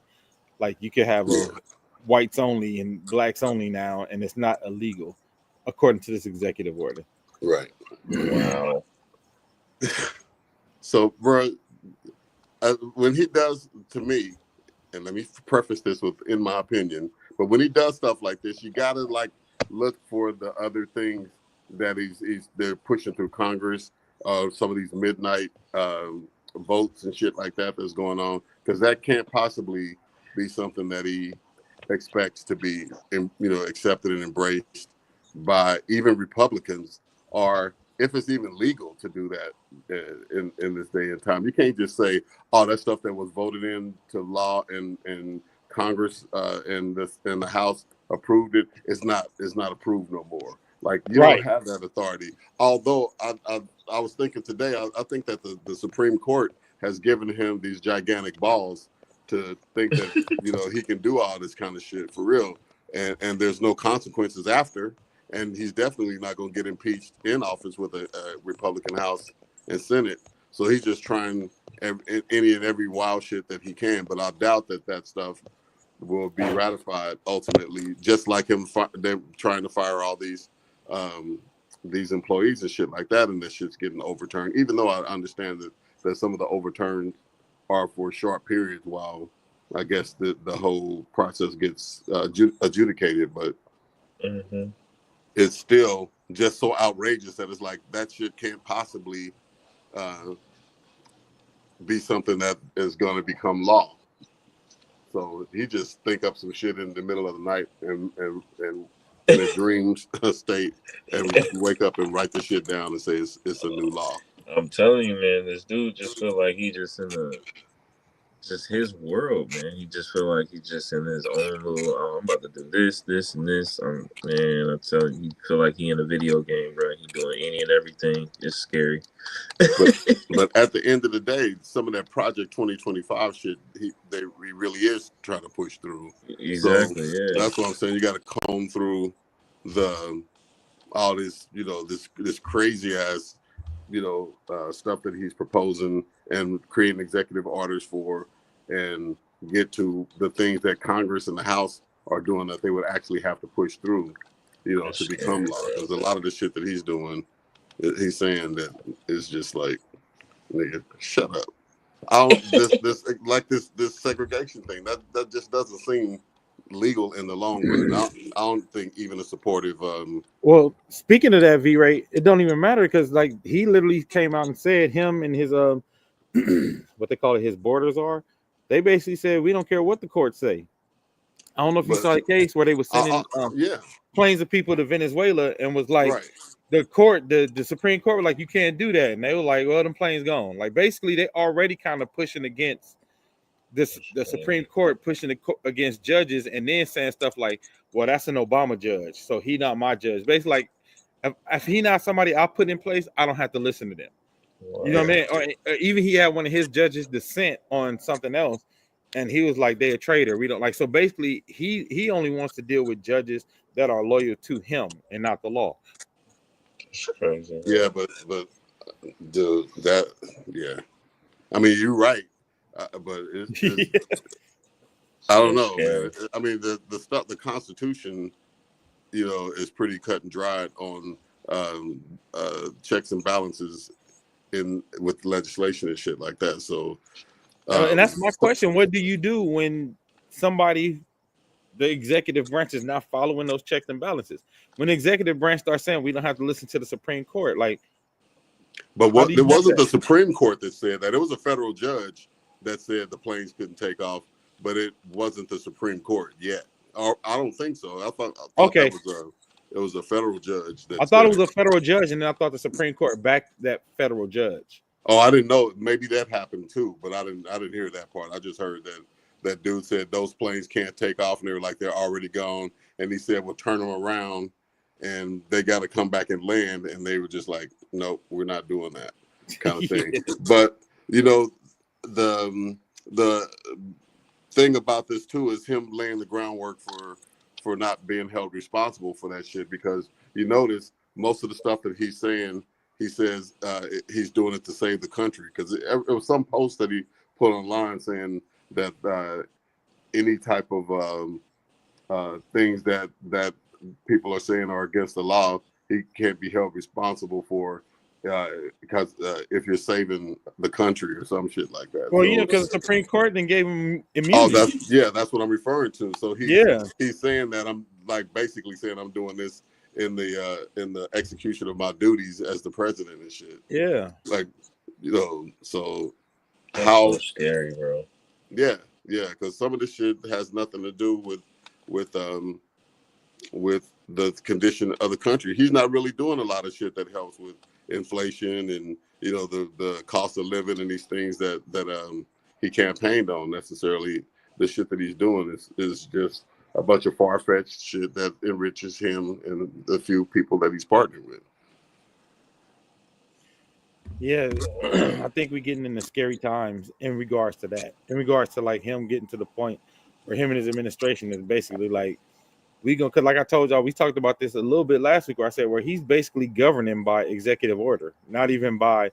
Like you could have a whites only and blacks only now, and it's not illegal according to this executive order. Right. Wow. So, bro, when he does, to me, and let me preface this with, in my opinion, but when he does stuff like this, you gotta like look for the other things that they're pushing through Congress, some of these midnight votes and shit like that that's going on, because that can't possibly be something that he expects to be, accepted and embraced by even Republicans, or if it's even legal to do that in this day and time. You can't just say, "Oh, that stuff that was voted into law and Congress and the House approved it. It's not approved no more." Like you don't have that authority. Although I was thinking today, I think that the Supreme Court has given him these gigantic balls to think that he can do all this kind of shit for real, and there's no consequences after. And he's definitely not going to get impeached in office with a Republican House and Senate. So he's just trying any and every wild shit that he can. But I doubt that stuff will be ratified ultimately, just like them trying to fire all these employees and shit like that. And this shit's getting overturned, even though I understand that some of the overturns are for short periods while I guess the whole process gets adjudicated. But it's still just so outrageous that it's like that shit can't possibly be something that is going to become law. So he just think up some shit in the middle of the night and in a dream state, and we wake up and write the shit down and say it's a new law. I'm telling you, man, this dude just feel like he just just his world, man. He just feel like he's just in his own little, I'm about to do this, and this. Man, I'm telling you, he feel like he in a video game, bro. He doing any and everything. It's scary. But at the end of the day, some of that Project 2025 shit, he really is trying to push through. Exactly, so that's what I'm saying. You got to comb through all this, this crazy ass, stuff that he's proposing and creating executive orders for, and get to the things that Congress and the House are doing that they would actually have to push through, to become law. Because a lot of the shit that he's doing, he's saying that is just like, nigga, shut up. This segregation thing that just doesn't seem legal in the long run. I don't think even a supportive. Well, speaking of that, V-Ray, it don't even matter because like he literally came out and said him and his what they call it, his borders are. They basically said we don't care what the courts say. I don't know if you saw the case where they were sending planes of people to Venezuela and was like the Supreme Court was like, you can't do that, and they were like, well, them planes gone. Like basically they already kind of pushing against the Supreme Court, pushing against judges, and then saying stuff like, well, that's an Obama judge, so he not my judge. Basically, like If he not somebody I put in place, I don't have to listen to them. You know what I mean? Or even he had one of his judges dissent on something else, and he was like, "They're a traitor. We don't like." So basically, he only wants to deal with judges that are loyal to him and not the law. It's crazy. Yeah, but dude, yeah. I mean, you're right, but it's I don't know, man. I mean, the stuff, the Constitution, you know, is pretty cut and dried on checks and balances with legislation and shit like that. So, and that's my question: what do you do when somebody, the executive branch, is not following those checks and balances? When the executive branch starts saying we don't have to listen to the Supreme Court, like, but what it wasn't the Supreme Court that said that. It was a federal judge that said the planes couldn't take off, but it wasn't the Supreme Court yet. Or, I don't think so. I thought okay. It was a federal judge. I thought it was a federal judge, and then I thought the Supreme Court backed that federal judge. Oh, I didn't know. Maybe that happened too, but I didn't hear that part. I just heard that dude said those planes can't take off, and they were like they're already gone. And he said, "We'll turn them around, and they got to come back and land." And they were just like, "Nope, we're not doing that," kind of thing. But you know, the thing about this too is him laying the groundwork for not being held responsible for that shit, because you notice most of the stuff that he's saying, he says he's doing it to save the country, because it was some post that he put online saying that any type of things that people are saying are against the law, he can't be held responsible for, because if you're saving the country or some shit like that. Well, so, because the Supreme Court then gave him immunity. Oh, that's what I'm referring to. So he's saying that I'm like basically saying I'm doing this in the execution of my duties as the president and shit. Yeah, like, you know, so that's how so scary, bro. Yeah, because some of this shit has nothing to do with the condition of the country. He's not really doing a lot of shit that helps with inflation and, you know, the cost of living and these things that he campaigned on necessarily. The shit that he's doing is just a bunch of far-fetched shit that enriches him and the few people that he's partnered with. Yeah, I think we're getting into scary times in regards to that. In regards to like him getting to the point where him and his administration is basically like, because like I told y'all, we talked about this a little bit last week, where I said where he's basically governing by executive order, not even by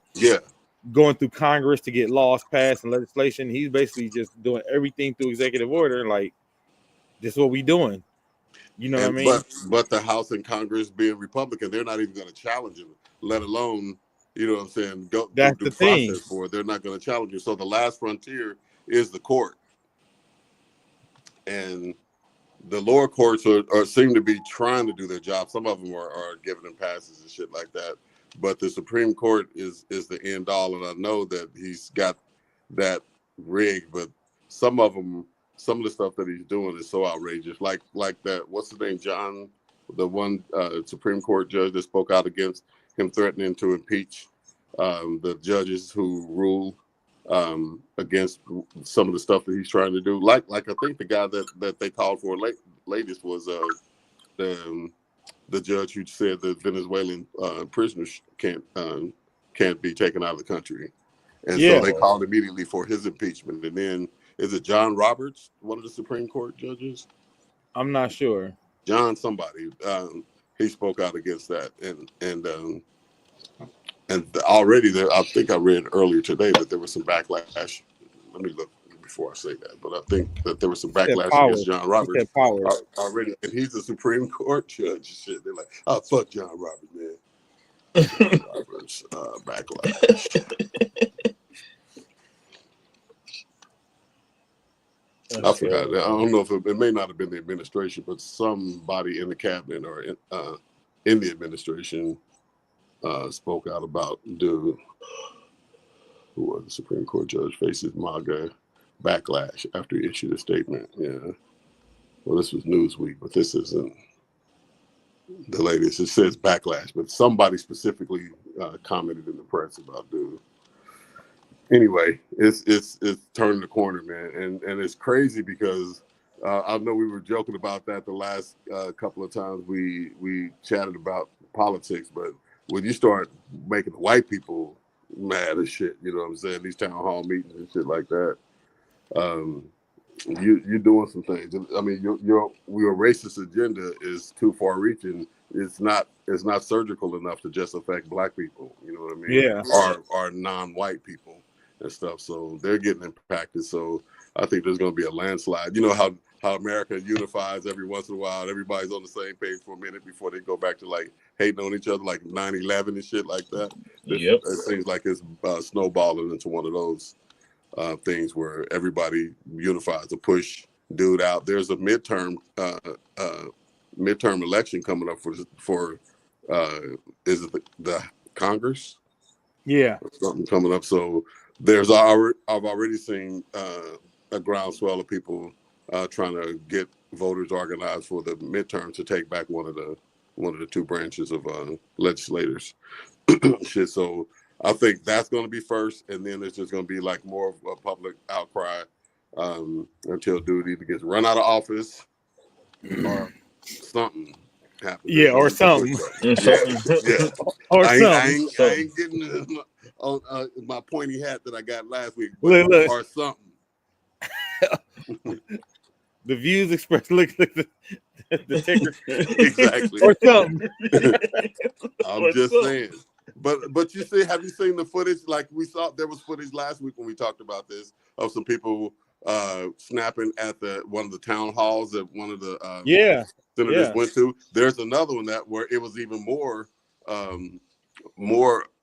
going through Congress to get laws passed and legislation. He's basically just doing everything through executive order. Like, this is what we doing. You know what I mean? But the House and Congress being Republican, they're not even going to challenge him, let alone, you know what I'm saying, that's the thing. For it. They're not going to challenge you. So the last frontier is the court. And the lower courts are seem to be trying to do their job. Some of them are giving them passes and shit like that. But the Supreme Court is the end all. And I know that he's got that rigged, but some of the stuff that he's doing is so outrageous. Like that, what's his name, John, the one Supreme Court judge that spoke out against him threatening to impeach the judges who rule against some of the stuff that he's trying to do. Like I think the guy that they called for latest was the judge who said that Venezuelan prisoners can't be taken out of the country, and so they called immediately for his impeachment. And then is it John Roberts, one of the Supreme Court judges? I'm not sure. John somebody. He spoke out against that, and already there, I think I read earlier today that there was some backlash. Let me look before I say that, but I think that there was some backlash against John Roberts already, and he's a Supreme Court judge. Shit, they're like, "Oh, fuck John Roberts, man." John Roberts backlash. I forgot. I don't know if it may not have been the administration, but somebody in the cabinet or in the administration spoke out about who was the Supreme Court judge faces MAGA backlash after he issued a statement. Yeah. Well, this was Newsweek, but this isn't the latest. It says backlash, but somebody specifically commented in the press about dude. Anyway, it's turning the corner, man, and it's crazy because I know we were joking about that the last couple of times we chatted about politics, but when you start making the white people mad as shit, you know what I'm saying? These town hall meetings and shit like that. You're doing some things. I mean, your racist agenda is too far reaching. It's not surgical enough to just affect black people. You know what I mean? Yeah. Or non-white people and stuff. So they're getting impacted. So I think there's going to be a landslide. You know how America unifies every once in a while. Everybody's on the same page for a minute before they go back to like hating on each other, like 9/11 and shit like that. Yep. It seems like it's snowballing into one of those things where everybody unifies to push dude out. There's a midterm election coming up for is it the Congress? Yeah. Something coming up. So I've already seen a groundswell of people trying to get voters organized for the midterm to take back one of the two branches of legislators. Shit. So I think that's going to be first, and then there's just going to be like more of a public outcry until dude either gets run out of office or something happens. Yeah, or something. Yeah. Or I something. ain't getting on my pointy hat that I got last week, but Look. or something. The views expressed. Look the ticker. Exactly. Or something. I'm just saying. But you see, have you seen the footage? Like we saw, there was footage last week when we talked about this of some people snapping at one of the town halls that one of the senators went to. There's another one where it was even more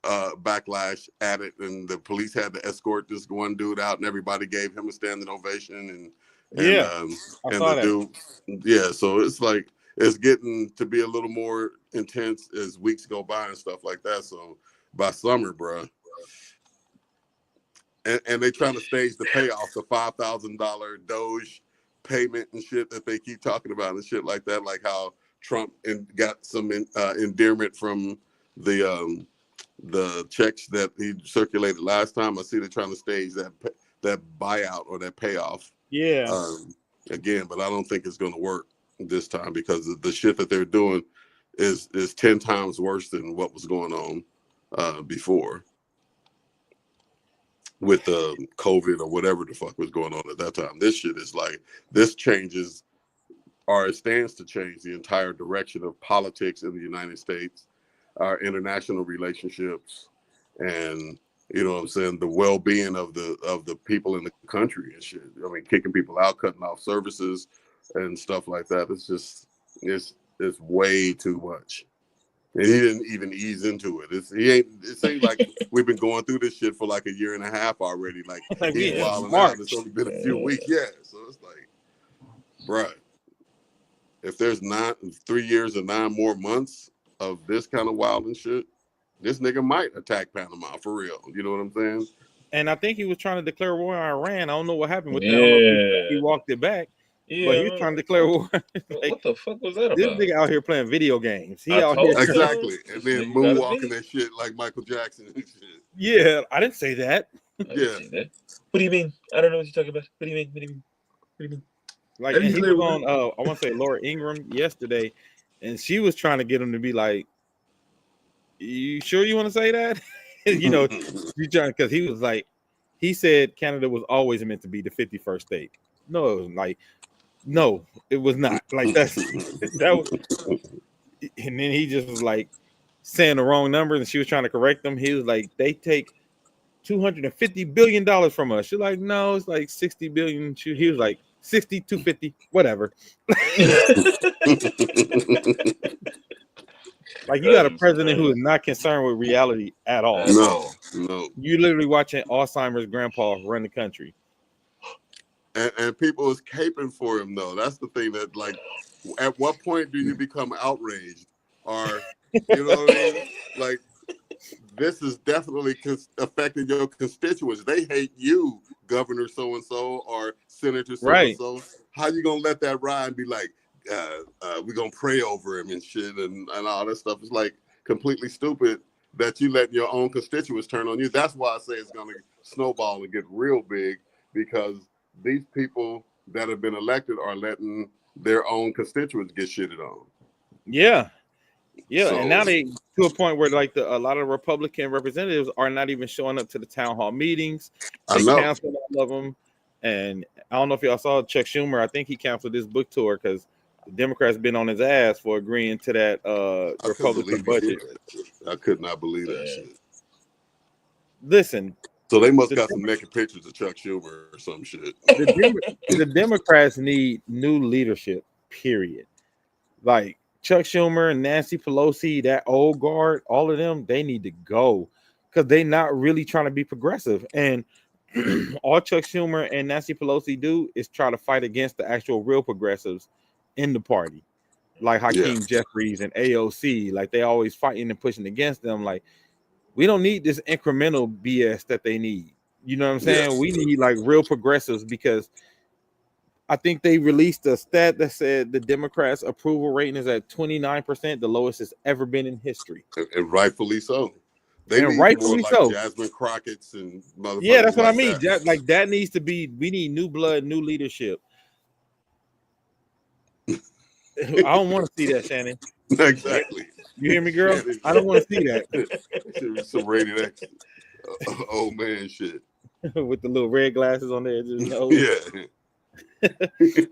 backlash at it, and the police had to escort this one dude out, and everybody gave him a standing ovation. I saw that. Dude, so it's like it's getting to be a little more intense as weeks go by and stuff like that. So by summer, bro, and they trying to stage the payoff, the $5,000 Doge payment and shit that they keep talking about and shit like that, like how Trump got some endearment from the checks that he circulated last time. I see they're trying to stage that buyout or that payoff. Yeah. Again, but I don't think it's going to work this time because the shit that they're doing is 10 times worse than what was going on before with COVID or whatever the fuck was going on at that time. This shit is like, this changes, or it stands to change the entire direction of politics in the United States, our international relationships, and you know what I'm saying, the well-being of the people in the country and shit. I mean, kicking people out, cutting off services and stuff like that. It's just it's way too much. And he didn't even ease into it. It seems like we've been going through this shit for like a year and a half already. Like he's wilding out. It's only been a few weeks. Yeah. So it's like, bruh, if there's 3 years and 9 more months of this kind of wild and shit, this nigga might attack Panama for real. You know what I'm saying? And I think he was trying to declare war on Iran. I don't know what happened with that. I don't know if he walked it back. Yeah, but he was trying to declare war. Like, what the fuck was that about? This nigga out here playing video games. He out here exactly, and then moonwalking that shit like Michael Jackson and shit. Yeah, I didn't say that. That. What do you mean? I don't know what you're talking about. What do you mean? Like, and he was on I want to say Laura Ingraham yesterday, and she was trying to get him to be like, "You sure you want to say that?" You know, you trying, because he was like, he said Canada was always meant to be the 51st state. No, it was not. Like that was, and then he just was like saying the wrong numbers, and she was trying to correct them. He was like, they take $250 billion from us. She's like, no, it's like 60 billion. He was like 60, 250, whatever. Like, you got a president who is not concerned with reality at all. No. You literally watching Alzheimer's grandpa run the country. And people is caping for him, though. That's the thing that, like, at what point do you become outraged? Or, you know what I mean? Like, this is definitely affecting your constituents. They hate you, Governor so-and-so or Senator so-and-so. Right. How you going to let that ride and be like, we're going to pray over him and shit and all that stuff? It's like completely stupid that you let your own constituents turn on you. That's why I say it's going to snowball and get real big, because these people that have been elected are letting their own constituents get shitted on. Yeah. Yeah, So and now they to a point where like a lot of Republican representatives are not even showing up to the town hall meetings. I They know. canceled all of them, and I don't know if y'all saw Chuck Schumer. I think he canceled his book tour because the Democrats been on his ass for agreeing to that I couldn't Republican believe he budget. did that shit. I could not believe that Yeah. shit. Listen, So they must the, got some naked pictures of Chuck Schumer or some shit. the Democrats need new leadership. Period. Like Chuck Schumer and Nancy Pelosi, that old guard, all of them, they need to go because they're not really trying to be progressive. And all Chuck Schumer and Nancy Pelosi do is try to fight against the actual real progressives in the party, like Hakeem Jeffries and AOC. Like they always fighting and pushing against them. Like we don't need this incremental BS that they need. You know what I'm saying? We need like real progressives because I think they released a stat that said the Democrats' approval rating is at 29%, the lowest it's ever been in history. And rightfully so. They And need rightfully more like so. Jasmine Crockett's and motherfuckers. Yeah, that's what like I mean. That. That needs to be. We need new blood, new leadership. I don't want to see that, Shannon. Exactly. You hear me, girl? I don't want to see that. Should be some rated X old man shit. With the little red glasses on there. Yeah.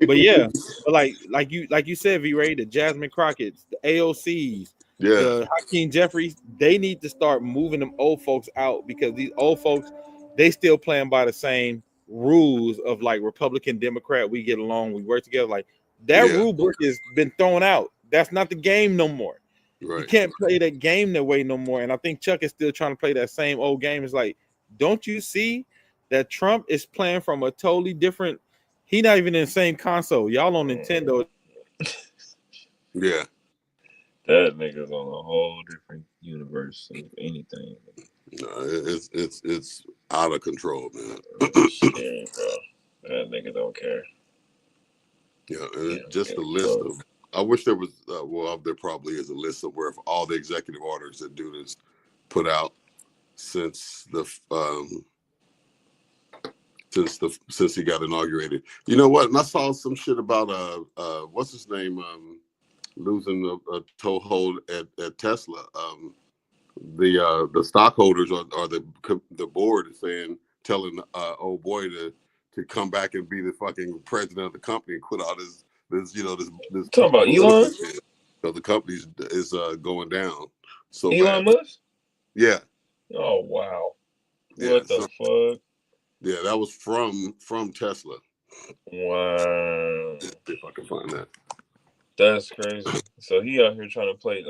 But yeah, but like you said, V-Ray, the Jasmine Crockett's, the AOCs, the Hakeem Jeffries, they need to start moving them old folks out because these old folks, they still playing by the same rules of like Republican, Democrat. We get along, we work together. Like that rule book has been thrown out. That's not the game no more. Right. You can't play that game that way no more. And I think Chuck is still trying to play that same old game. It's like, don't you see that Trump is playing from a totally different? He not even in the same console. Y'all on Nintendo. Yeah. That nigga's on a whole different universe of anything. No, it's out of control, man. Shit, bro. That nigga don't care. Yeah, just the list of. I wish there was. Well, there probably is a list somewhere of all the executive orders that dude has put out since he got inaugurated. You know what? And I saw some shit about what's his name losing a toehold at Tesla. The stockholders or the board is telling old boy to come back and be the fucking president of the company and quit all this talking about Elon. So the company is going down. So Elon Musk. Yeah. Oh wow. Yeah, what the fuck? Yeah, that was from Tesla. Wow. If I can find that. That's crazy. So he out here trying to play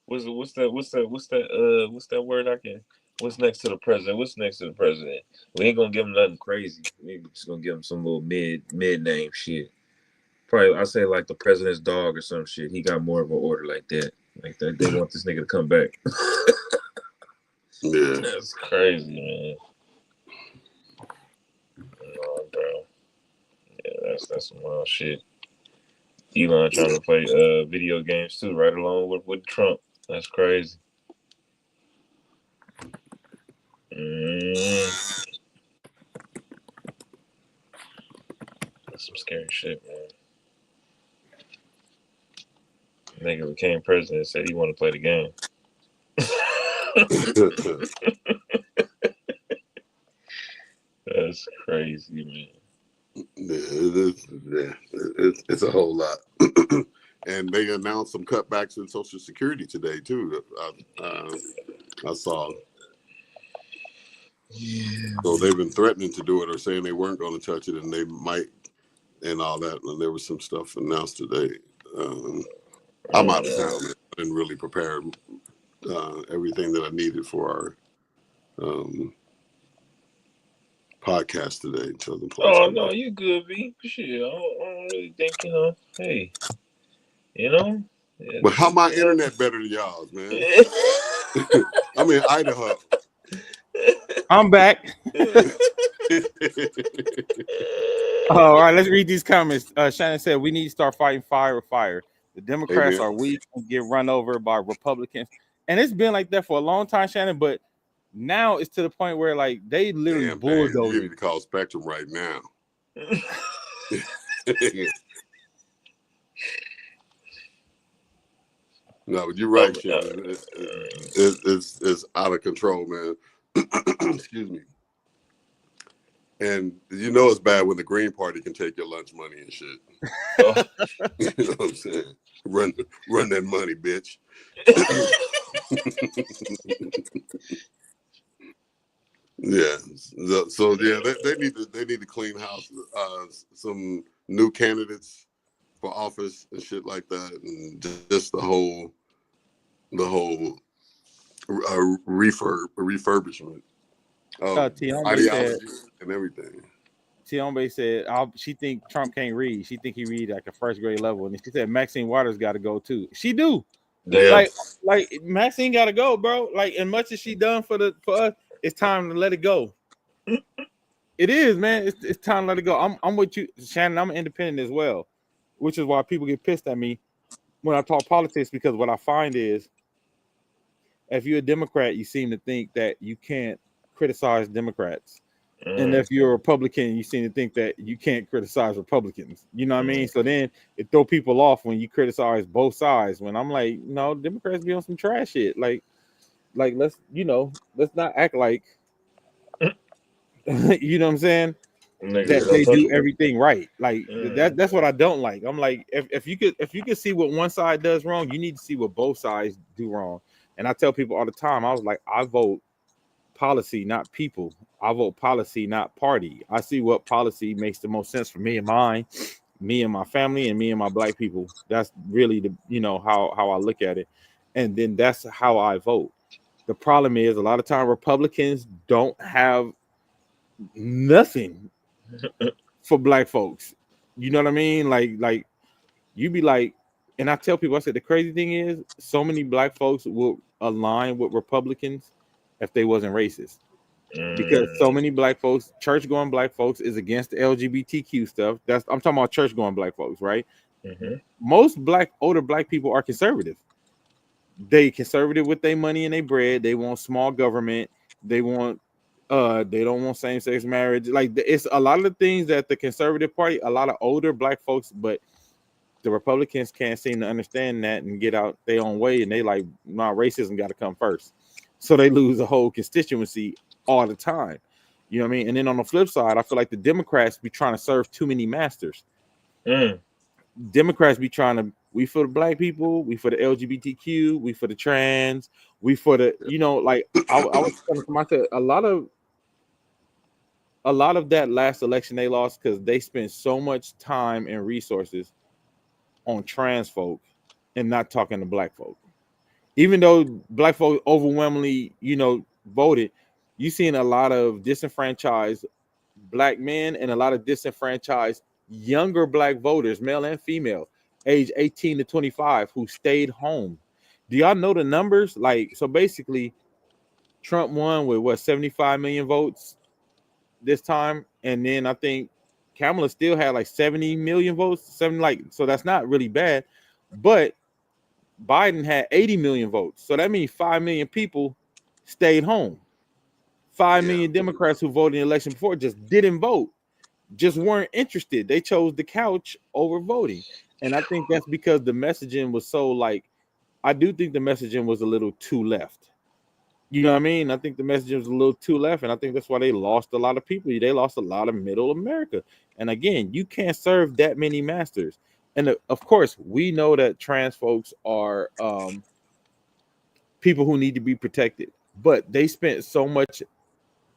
what's that word I can what's next to the president? What's next to the president? We ain't gonna give him nothing crazy. We just gonna give him some little mid name shit. Probably I say like the president's dog or some shit. He got more of an order like that. Like that they want this nigga to come back. Yeah. That's crazy, man. Oh, bro. Yeah, that's some wild shit. Elon trying to play video games too, right along with Trump. That's crazy. That's some scary shit, man. Nigga became president, said he want to play the game. That's crazy, man. It's a whole lot. And they announced some cutbacks in Social Security today too. I saw. Yeah. So they've been threatening to do it or saying they weren't going to touch it, and they might, and all that. And there was some stuff announced today. I'm out of town. Man. I didn't really prepare everything that I needed for our podcast today. Oh no, you good, B. Shit, I don't really think Hey, But how my internet better than y'all's, man? I'm in Idaho. I'm back. All right, let's read these comments. Shannon said we need to start fighting fire with fire. The Democrats are weak and get run over by Republicans, and it's been like that for a long time, Shannon. But now it's to the point where like they literally bulldoze. You need to call Spectrum right now. No, but you're right, Shannon. It's out of control, man. Excuse me. And you know it's bad when the Green Party can take your lunch money and shit. Oh. You know what I'm saying? Run that money, bitch. Yeah. So yeah, they need to clean house. Some new candidates for office and shit like that, and just the whole refurbishment of Tiombe ideology and everything. said she think Trump can't read. She think he read like a first grade level, and she said Maxine Waters got to go too. She do. Damn. Like Maxine got to go, bro. Like, as much as she done for us, it's time to let it go. It is, man. It's time to let it go. I'm with you, Shannon. I'm independent as well, which is why people get pissed at me when I talk politics, because what I find is, if you're a Democrat, you seem to think that you can't criticize Democrats. And if you're a Republican, you seem to think that you can't criticize Republicans. You know what I mean? So then it throw people off when you criticize both sides. When I'm like, no, Democrats be on some trash shit. Like let's not act like you know what I'm saying? That they do everything right. Like that's what I don't like. I'm like, if you could see what one side does wrong, you need to see what both sides do wrong. And I tell people all the time, I was like, I vote policy, not people. I vote policy, not party. I see what policy makes the most sense for me and mine, me and my family, and me and my black people. That's really the how I look at it. And then that's how I vote. The problem is a lot of time Republicans don't have nothing for black folks. You know what I mean? Like you be like, and I tell people, I said the crazy thing is so many black folks will align with Republicans if they wasn't racist. Because so many black folks, church going black folks, is against the LGBTQ stuff. I'm talking about church going black folks, right? Most older black people are conservative. They conservative with their money and their bread. They want small government. They don't want same-sex marriage. Like, it's a lot of the things that the conservative party, a lot of older black folks, but the Republicans can't seem to understand that and get out their own way. And they like, nah, racism got to come first. So they lose a whole constituency all the time. You know what I mean? And then on the flip side, I feel like the Democrats be trying to serve too many masters. Democrats be trying to, we for the black people, we for the LGBTQ, we for the trans, we for the, like I was telling myself, a lot of that last election they lost because they spent so much time and resources on trans folk and not talking to black folk. Even though black folk overwhelmingly, voted, you seen a lot of disenfranchised black men and a lot of disenfranchised younger black voters, male and female, age 18 to 25, who stayed home. Do y'all know the numbers? Like, so basically, Trump won with 75 million votes this time, and then I think Kamala still had like 70 million votes, so that's not really bad, but Biden had 80 million votes, so that means 5 million people stayed home. 5 million Democrats who voted in the election before just didn't vote, just weren't interested. They chose the couch over voting, and I think that's because the messaging was so I do think the messaging was a little too left. You know what I mean? I think the message was a little too left, and I think that's why they lost a lot of people. They lost a lot of middle America. And again, you can't serve that many masters. And of course, we know that trans folks are people who need to be protected, but they spent so much,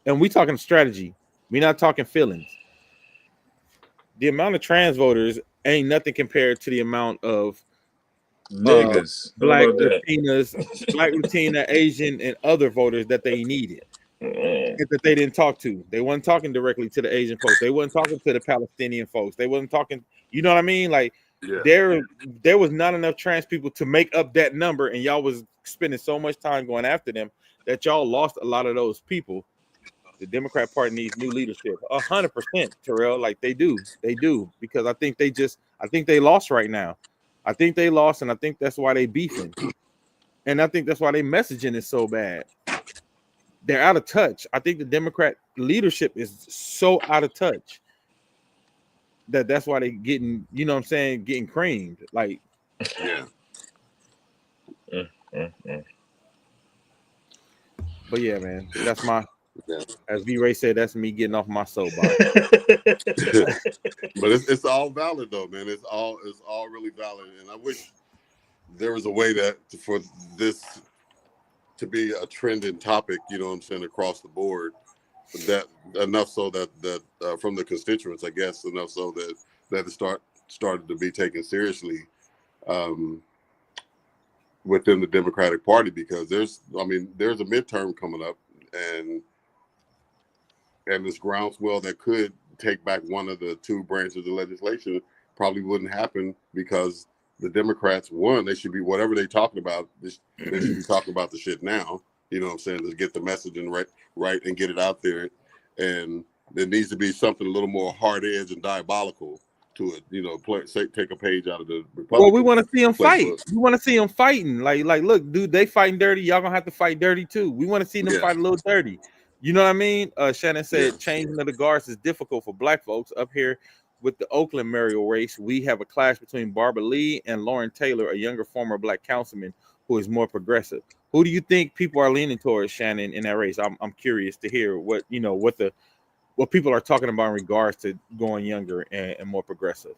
and we talking strategy. We're not talking feelings. The amount of trans voters ain't nothing compared to the amount of niggas, black Latinas, black Latina, Asian, and other voters that they needed that they didn't talk to. They weren't talking directly to the Asian folks. They weren't talking to the Palestinian folks. They wasn't talking. You know what I mean? Like there was not enough trans people to make up that number, and y'all was spending so much time going after them that y'all lost a lot of those people. The Democrat Party needs new leadership, 100%, Terrell. Like they do, because I think they lost right now. I think they lost, and I think that's why they beefing. And I think that's why they messaging is so bad. They're out of touch. I think the Democrat leadership is so out of touch that's why they getting, getting creamed. Like, Mm. But yeah, man, that's my, Yeah. as V Ray said, that's me getting off my soapbox. But it's all valid though, man. It's all really valid, and I wish there was a way that for this to be a trending topic. You know what I'm saying, across the board. That enough so that from the constituents, I guess, enough so that it started to be taken seriously within the Democratic Party, because there's a midterm coming up, and this groundswell that could take back one of the two branches of legislation probably wouldn't happen, because the Democrats, one, they should be, whatever they talking about, they should be talking about the shit now. You know what I'm saying? To get the messaging right and get it out there. And there needs to be something a little more hard edged and diabolical to it. You know, take a page out of the Republican. Well, we want to see them fight. playbook. We want to see them fighting. Like, look, dude, they fighting dirty. Y'all gonna have to fight dirty too. We want to see them fight a little dirty. You know what I mean? Shannon said changing of the guards is difficult for black folks. Up here with the Oakland mayoral race, we have a clash between Barbara Lee and Lauren Taylor, a younger former black councilman who is more progressive. Who do you think people are leaning towards, Shannon, in that race? I'm curious to hear what people are talking about in regards to going younger and more progressive.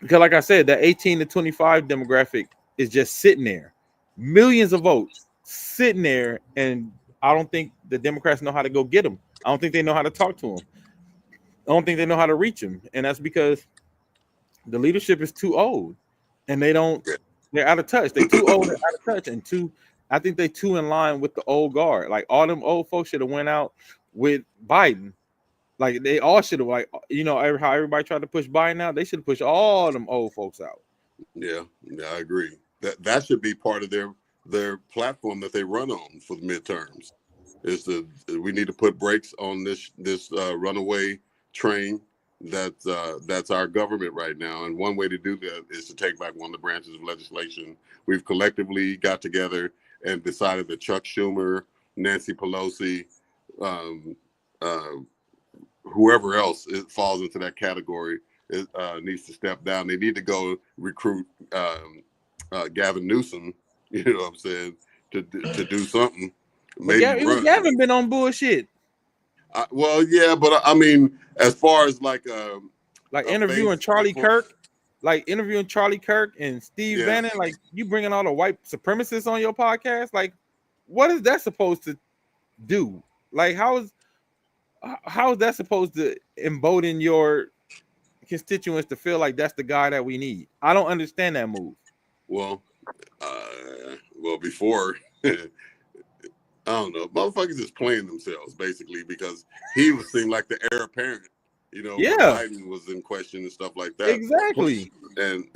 Because like I said, that 18 to 25 demographic is just sitting there. Millions of votes sitting there, and I don't think the Democrats know how to go get them. I don't think they know how to talk to them. I don't think they know how to reach them. And that's because the leadership is too old, and they're out of touch. They're too old and out of touch. And I think they too in line with the old guard. Like, all them old folks should have went out with Biden. Like, they all should have, like, you know, how everybody tried to push Biden out. They should push all them old folks out. Yeah, I agree. That should be part of their platform that they run on for the midterms. We need to put brakes on this runaway train that's our government right now. And one way to do that is to take back one of the branches of legislation. We've collectively got together and decided that Chuck Schumer, Nancy Pelosi, whoever else falls into that category needs to step down. They need to go recruit Gavin Newsom, you know what I'm saying, to do something. Maybe Gavin been on bullshit. Well, yeah, but I mean, as far as like interviewing Charlie Kirk, and Steve Bannon, like, you bringing all the white supremacists on your podcast, like, what is that supposed to do? Like, how is that supposed to embolden your constituents to feel like that's the guy that we need? I don't understand that move. Well, before. I don't know. Motherfuckers is playing themselves, basically, because he seemed like the heir apparent, you know, when Biden was in question and stuff like that. Exactly. And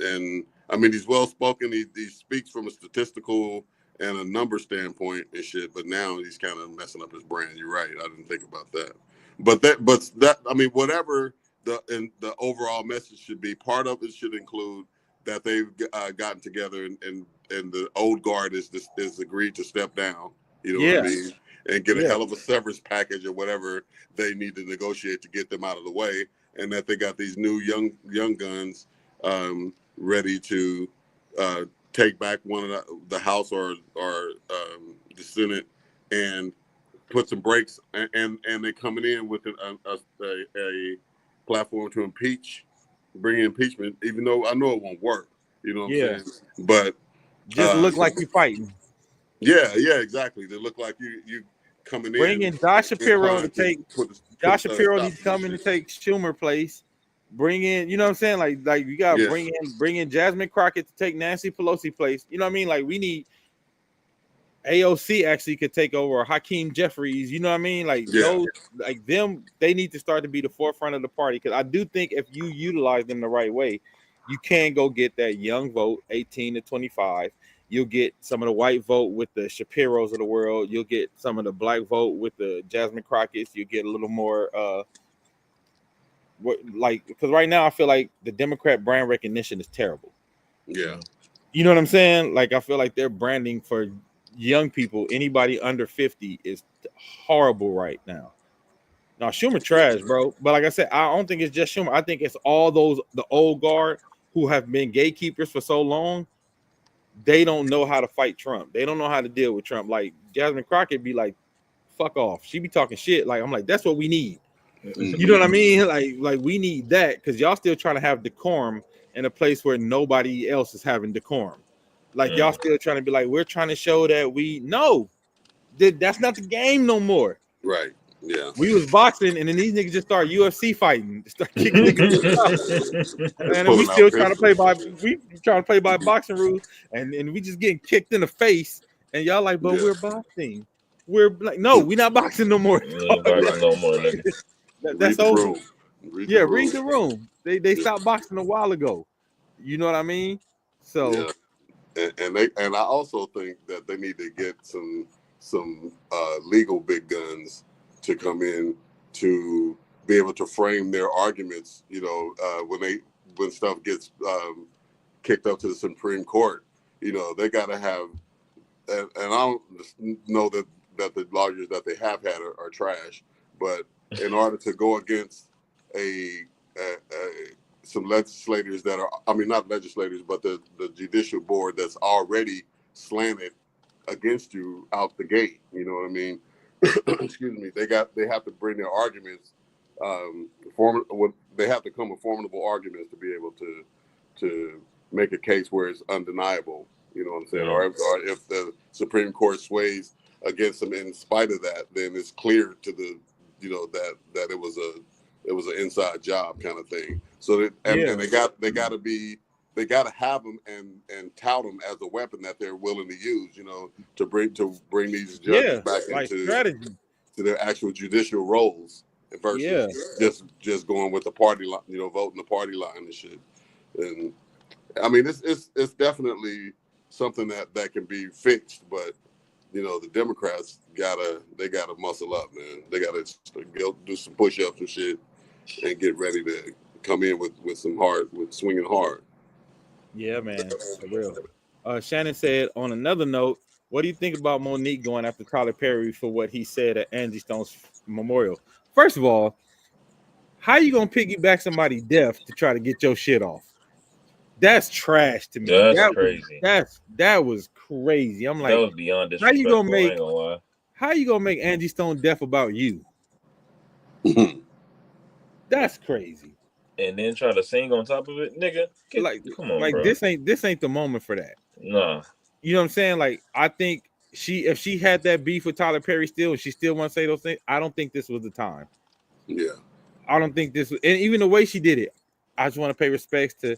I mean, he's well spoken. He speaks from a statistical and a number standpoint and shit. But now he's kind of messing up his brand. You're right. I didn't think about that. But that I mean, whatever the overall message should be, part of it should include that they've gotten together and the old guard is agreed to step down. You know what I mean? And get a hell of a severance package or whatever they need to negotiate to get them out of the way. And that they got these new young guns ready to take back one of the House or the Senate and put some brakes. And they're coming in with a platform to bring impeachment, even though I know it won't work. You know what I'm saying? But just look like you're fighting. Yeah, exactly. They look like you coming in. Bring in Josh Shapiro to take Josh Shapiro needs to come in to take Schumer place. Bring in, you know what I'm saying? Like you gotta bring in Jasmine Crockett to take Nancy Pelosi place. You know what I mean? Like, we need AOC actually could take over, or Hakeem Jeffries. You know what I mean? Like those, like them, they need to start to be the forefront of the party. Because I do think if you utilize them the right way, you can go get that young vote, 18 to 25. You'll get some of the white vote with the Shapiros of the world. You'll get some of the black vote with the Jasmine Crockett's. You'll get a little more, because right now I feel like the Democrat brand recognition is terrible. Yeah. You know what I'm saying? Like, I feel like their branding for young people, anybody under 50, is horrible right now. Now, Schumer trash, bro. But like I said, I don't think it's just Schumer. I think it's all the old guard who have been gatekeepers for so long. they don't know how to fight Trump. They don't know how to deal with Trump. Like Jasmine Crockett be like, fuck off. She be talking shit. Like I'm like, that's what we need. You know what I mean? Like we need that because y'all still trying to have decorum in a place where nobody else is having decorum. Like y'all still trying to be like, we're trying to show that we know that's not the game no more. Right. Yeah. We was boxing and then these niggas just start UFC fighting, start kicking niggas out. And we pulling still out trying to play by boxing rules and we just getting kicked in the face and y'all like, but we're boxing. We're like, no, we're not boxing no more. We ain't boxing no more, nigga. That's Read the over. room. Read the room. They stopped boxing a while ago. You know what I mean? So yeah. And I also think that they need to get some legal big guns to come in to be able to frame their arguments. You know, when stuff gets kicked up to the Supreme Court, you know, they got to have. And I don't know that the lawyers that they have had are trash, but in order to go against some legislators that are, I mean, not legislators, but the judicial board that's already slanted against you out the gate. You know what I mean? Excuse me. They have to bring their arguments. They have to come with formidable arguments to be able to make a case where it's undeniable. You know what I'm saying? Or if the Supreme Court sways against them in spite of that, then it's clear to the, you know, that it was an inside job kind of thing. So that, and they got to have them and tout them as a weapon that they're willing to use, you know, to bring these judges back into strategy to their actual judicial roles versus just going with the party line, you know, voting the party line and shit. And I mean, it's definitely something that can be fixed, but you know, the Democrats gotta muscle up, man. They gotta go do some push-ups and shit and get ready to come in with swinging hard. Yeah, man, for real. Shannon said on another note, what do you think about Monique going after Tyler Perry for what he said at Angie Stone's memorial? First of all, how you gonna piggyback somebody deaf to try to get your shit off? That's trash to me. That's crazy. That was crazy. I'm like, that was beyond disrespectful. How you gonna make Angie Stone deaf about you? That's crazy. And then try to sing on top of it, nigga. Come on, bro. This ain't the moment for that. Nah. You know what I'm saying? Like, I think if she had that beef with Tyler Perry still, and she still want to say those things, I don't think this was the time. Yeah. I don't think this was, and even the way she did it, I just want to pay respects to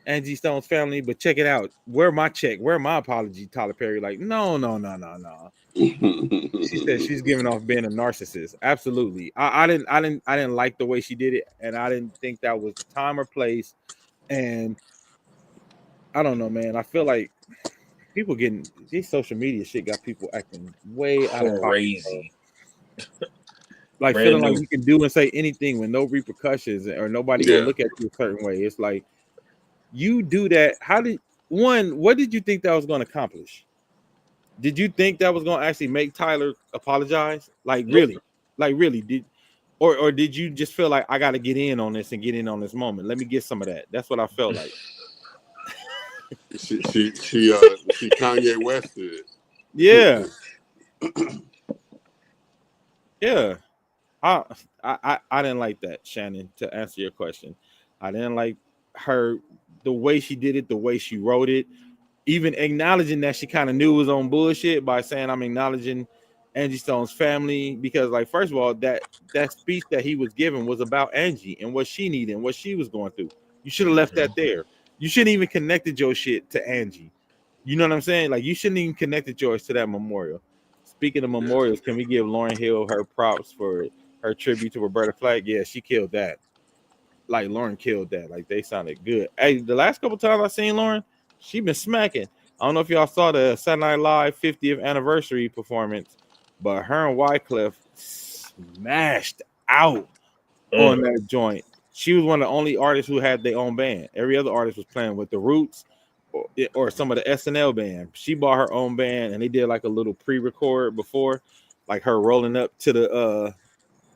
Angie Stone's family, but check it out. Where my check? Where my apology? Tyler Perry, like, no. She said she's giving off being a narcissist. Absolutely. I didn't like the way she did it, and I didn't think that was the time or place. And I don't know, man. I feel like people getting these social media shit got people acting way out of crazy. Like feeling like you can do and say anything with no repercussions or nobody gonna look at you a certain way. It's like you do that. What did you think that was gonna accomplish? Did you think that was gonna actually make Tyler apologize? Like really? Like really? Or did you just feel like I gotta get in on this and get in on this moment? Let me get some of that. That's what I felt like. She Kanye West did it. Yeah. Yeah. I didn't like that, Shannon, to answer your question. I didn't like her, the way she did it, the way she wrote it, even acknowledging that she kind of knew it was on bullshit by saying I'm acknowledging Angie Stone's family, because like, first of all, that speech that he was giving was about Angie and what she needed and what she was going through. You should have left that there. You shouldn't even connected your shit to Angie. You know what I'm saying? Like, you shouldn't even connected yours to that memorial. Speaking of memorials, can we give Lauryn Hill her props for her tribute to Roberta Flack? Yeah, she killed that. Like, Lauryn killed that. Like, they sounded good. Hey, the last couple times I seen Lauryn, she been smacking. I don't know if y'all saw the Saturday Night Live 50th anniversary performance, but her and Wyclef smashed out on that joint. She was one of the only artists who had their own band. Every other artist was playing with the Roots or some of the SNL band. She bought her own band, and they did like a little pre-record before, like her rolling up to the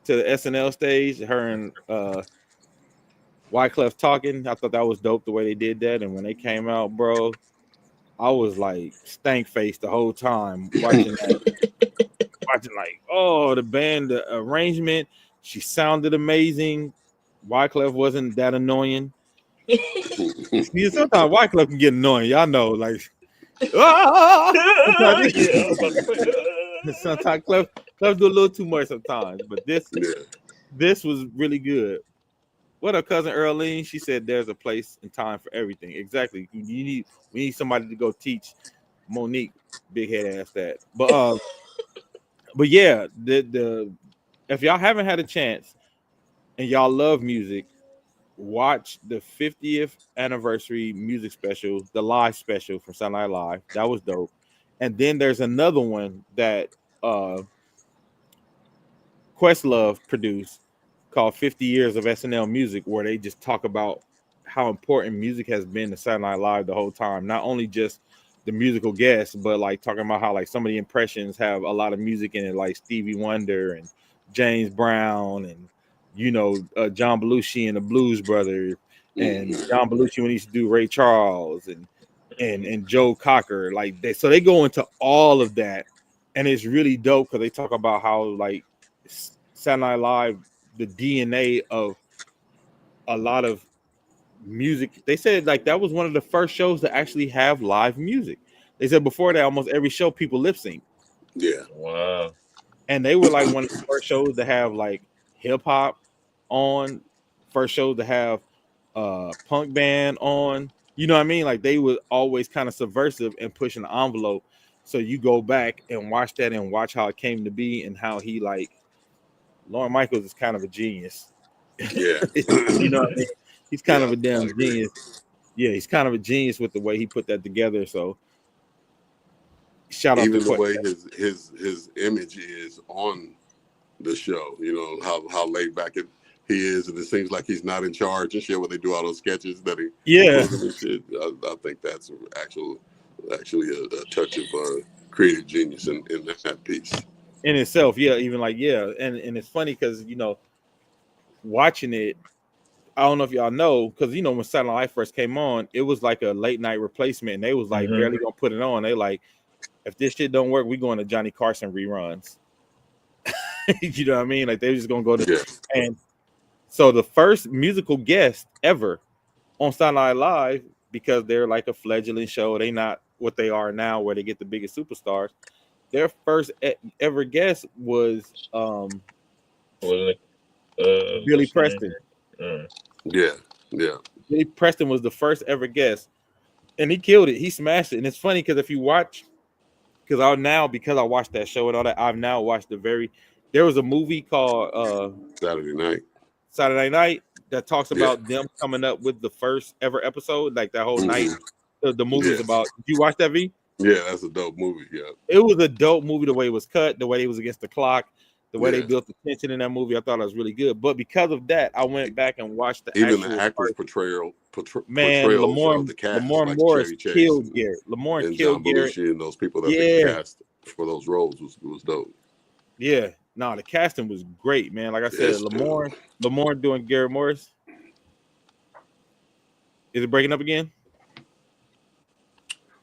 SNL stage, her and Wyclef talking. I thought that was dope the way they did that. And when they came out, bro, I was like stank faced the whole time watching that. Watching like, oh, the band, the arrangement. She sounded amazing. Wyclef wasn't that annoying. See, sometimes Wyclef can get annoying. Y'all know, like, sometimes, Yeah, I was about to say, sometimes Clef do a little too much sometimes. But Yeah. this was really good. What up, cousin Earlene? She said there's a place and time for everything. Exactly. We need somebody to go teach Monique big head ass that. But yeah, the if y'all haven't had a chance and y'all love music, watch the 50th anniversary music special, the live special from Saturday Night Live. That was dope. And then there's another one that Questlove produced called 50 Years of SNL Music, where they just talk about how important music has been to Saturday Night Live the whole time. Not only just the musical guests, but like talking about how like some of the impressions have a lot of music in it, like Stevie Wonder and James Brown and John Belushi and the Blues Brothers and John Belushi when he used to do Ray Charles and Joe Cocker. Like they go into all of that, and it's really dope because they talk about how like Saturday Night Live, the DNA of a lot of music. They said like that was one of the first shows to actually have live music. They said before that almost every show people lip sync. Yeah. wow. And they were like one of the first shows to have like hip hop on, first shows to have punk band on. You know what I mean? Like they were always kind of subversive and pushing the envelope. So you go back and watch that and watch how it came to be and how he like Lorne Michaels is kind of a genius. Yeah. You know what I mean? He's kind of a I damn agree. genius. Yeah, he's kind of a genius with the way he put that together. So shout out Even to the Quest. way his image is on the show, how laid back he is, and it seems like he's not in charge and shit when they do all those sketches that he Yeah. pulls and shit. I think that's actually a touch of creative genius in that piece. In itself, yeah, even like and it's funny because watching it, I don't know if y'all know, because when Saturday Night Live first came on, it was like a late night replacement, and they was like barely gonna put it on. They like, if this shit don't work, we going to Johnny Carson reruns. You know what I mean? Like they were just gonna go to and so the first musical guest ever on Saturday Night Live, because they're like a fledgling show, they not what they are now, where they get the biggest superstars. Their first ever guest was Billy Preston. Yeah. Billy Preston was the first ever guest, and he killed it. He smashed it. And it's funny because if you watch, because I watched that show and all that, I've now watched there was a movie called Saturday Night that talks about them coming up with the first ever episode, like that whole night. The movie is about. Did you watch that, V? Yeah, that's a dope movie. Yeah, it was a dope movie. The way it was cut, the way it was against the clock, the way they built the tension in that movie, I thought it was really good. But because of that, I went back and watched the actors' portrayals Lamorne, of the cast, Lamorne like Morris Chevy killed Chase Garrett. Lamorne and killed John Garrett. Belushi and those people that they cast for those roles was dope. Yeah, no, the casting was great, man. Like I said, Lamorne doing Garrett Morris. Is it breaking up again?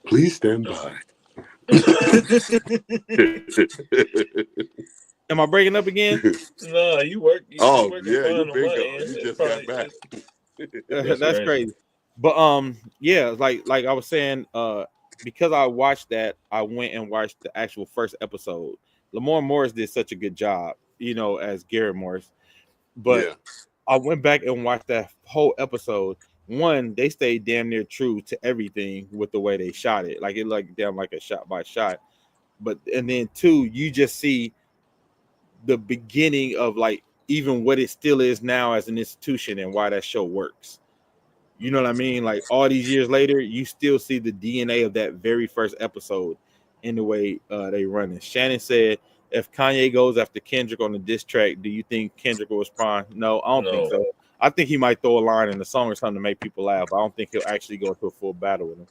Please stand by. Am I breaking up again? No, you work. You just got back. That's crazy. But like I was saying, because I watched that, I went and watched the actual first episode. Lamorne Morris did such a good job, as Garrett Morris. But I went back and watched that whole episode. One, they stayed damn near true to everything with the way they shot it. Like it like damn like a shot by shot. And then two, you just see the beginning of like even what it still is now as an institution and why that show works. You know what I mean? Like all these years later, you still see the DNA of that very first episode in the way they run it. Shannon said, if Kanye goes after Kendrick on the diss track, do you think Kendrick will respond? No, I don't think so. I think he might throw a line in the song or something to make people laugh. I don't think he'll actually go into a full battle with him.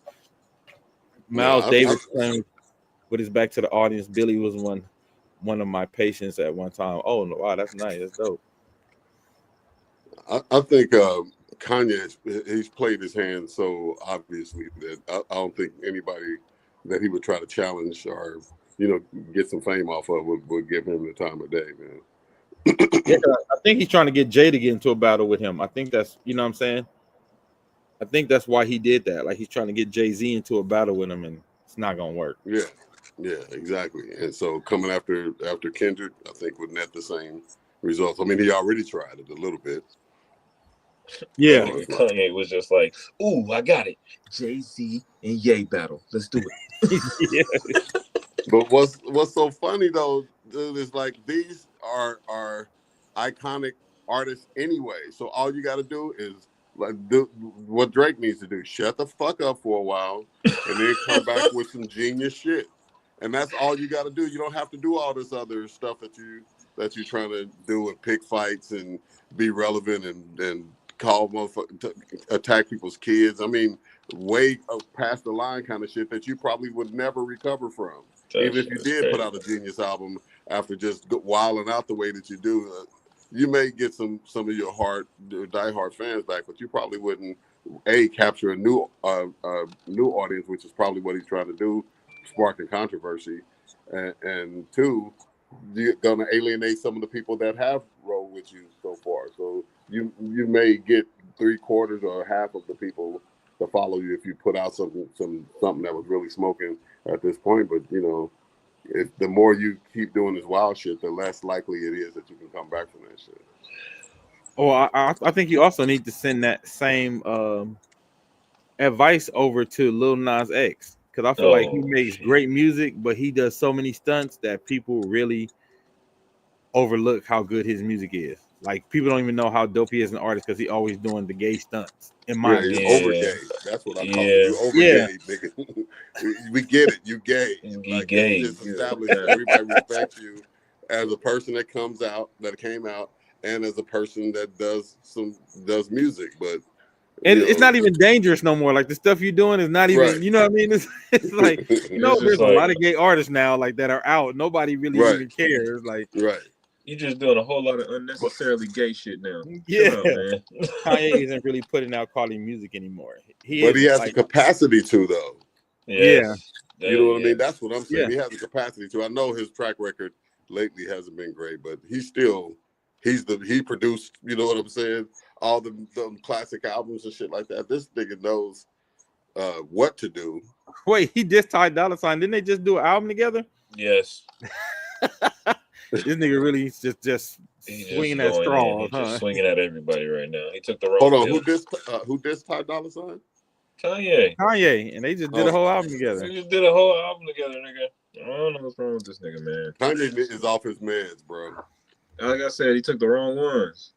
Miles Davis playing with his back to the audience. Billy was one of my patients at one time. Oh, wow, that's nice. That's dope. I think Kanye, he's played his hand so obviously that I don't think anybody that he would try to challenge or get some fame off of would give him the time of day, man. Yeah, 'cause I think he's trying to get Jay to get into a battle with him. I think that's, you know what I'm saying? I think that's why he did that. Like he's trying to get Jay-Z into a battle with him, and it's not gonna work. Yeah, exactly. And so coming after Kendrick, I think would net the same results. I mean, he already tried it a little bit. Yeah. Kanye was just like, "Ooh, I got it. Jay-Z and Ye battle. Let's do it." Yeah. But what's so funny though, dude, is like these are iconic artists anyway. So all you got to do is like do what Drake needs to do: shut the fuck up for a while, and then come back with some genius shit. And that's all you got to do. You don't have to do all this other stuff that you're trying to do and pick fights and be relevant and call attack people's kids. I mean, way past the line kind of shit that you probably would never recover from. Even if you did put out a genius album after just wilding out the way that you do, you may get some of your diehard fans back, but you probably wouldn't capture a new audience, which is probably what he's trying to do, sparking controversy, and two, you're gonna alienate some of the people that have rolled with you so far. So you may get 3/4 or half of the people to follow you if you put out something that was really smoking at this point. But if the more you keep doing this wild shit, the less likely it is that you can come back from that shit. Oh, I think you also need to send that same advice over to Lil Nas X, because I feel like he makes great music, but he does so many stunts that people really overlook how good his music is. Like people don't even know how dope he is an artist because he always doing the gay stunts. In my opinion, over gay. That's what I call it. You over gay, nigga. We get it. You gay. Like gay. It's just established that everybody respects you as a person that came out, and as a person that does music. But it's not even dangerous no more. Like the stuff you're doing is not even. Right. You know what I mean? It's like there's a lot of gay artists now like that are out. Nobody really even cares. Like You're just doing a whole lot of unnecessarily gay shit now. Yeah, man. Kanye isn't really putting out quality music anymore. He has the capacity to, though. Yes. Yeah, you know what I mean. That's what I'm saying. He has the capacity to. I know his track record lately hasn't been great, but he produced. You know what I'm saying? All the classic albums and shit like that. This nigga knows what to do. Wait, he just Ty Dolla $ign. Didn't they just do an album together? Yes. This nigga really just swinging at straws, huh? Just swinging at everybody right now. He took the wrong. Hold on, who dissed Ty Dolla $ign? Kanye, and they just did a whole album together. They just did a whole album together, nigga. I don't know what's wrong with this nigga, man. Kanye is off his meds, bro. Like I said, he took the wrong ones.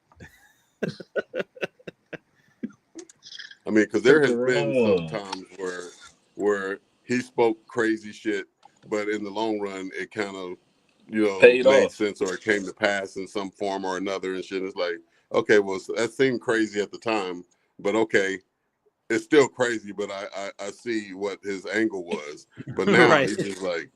I mean, because there has been some times where he spoke crazy shit, but in the long run, it kind of made sense, or it came to pass in some form or another and shit. It's like, okay, well, that seemed crazy at the time, but okay, it's still crazy, but I see what his angle was. But now he's just like,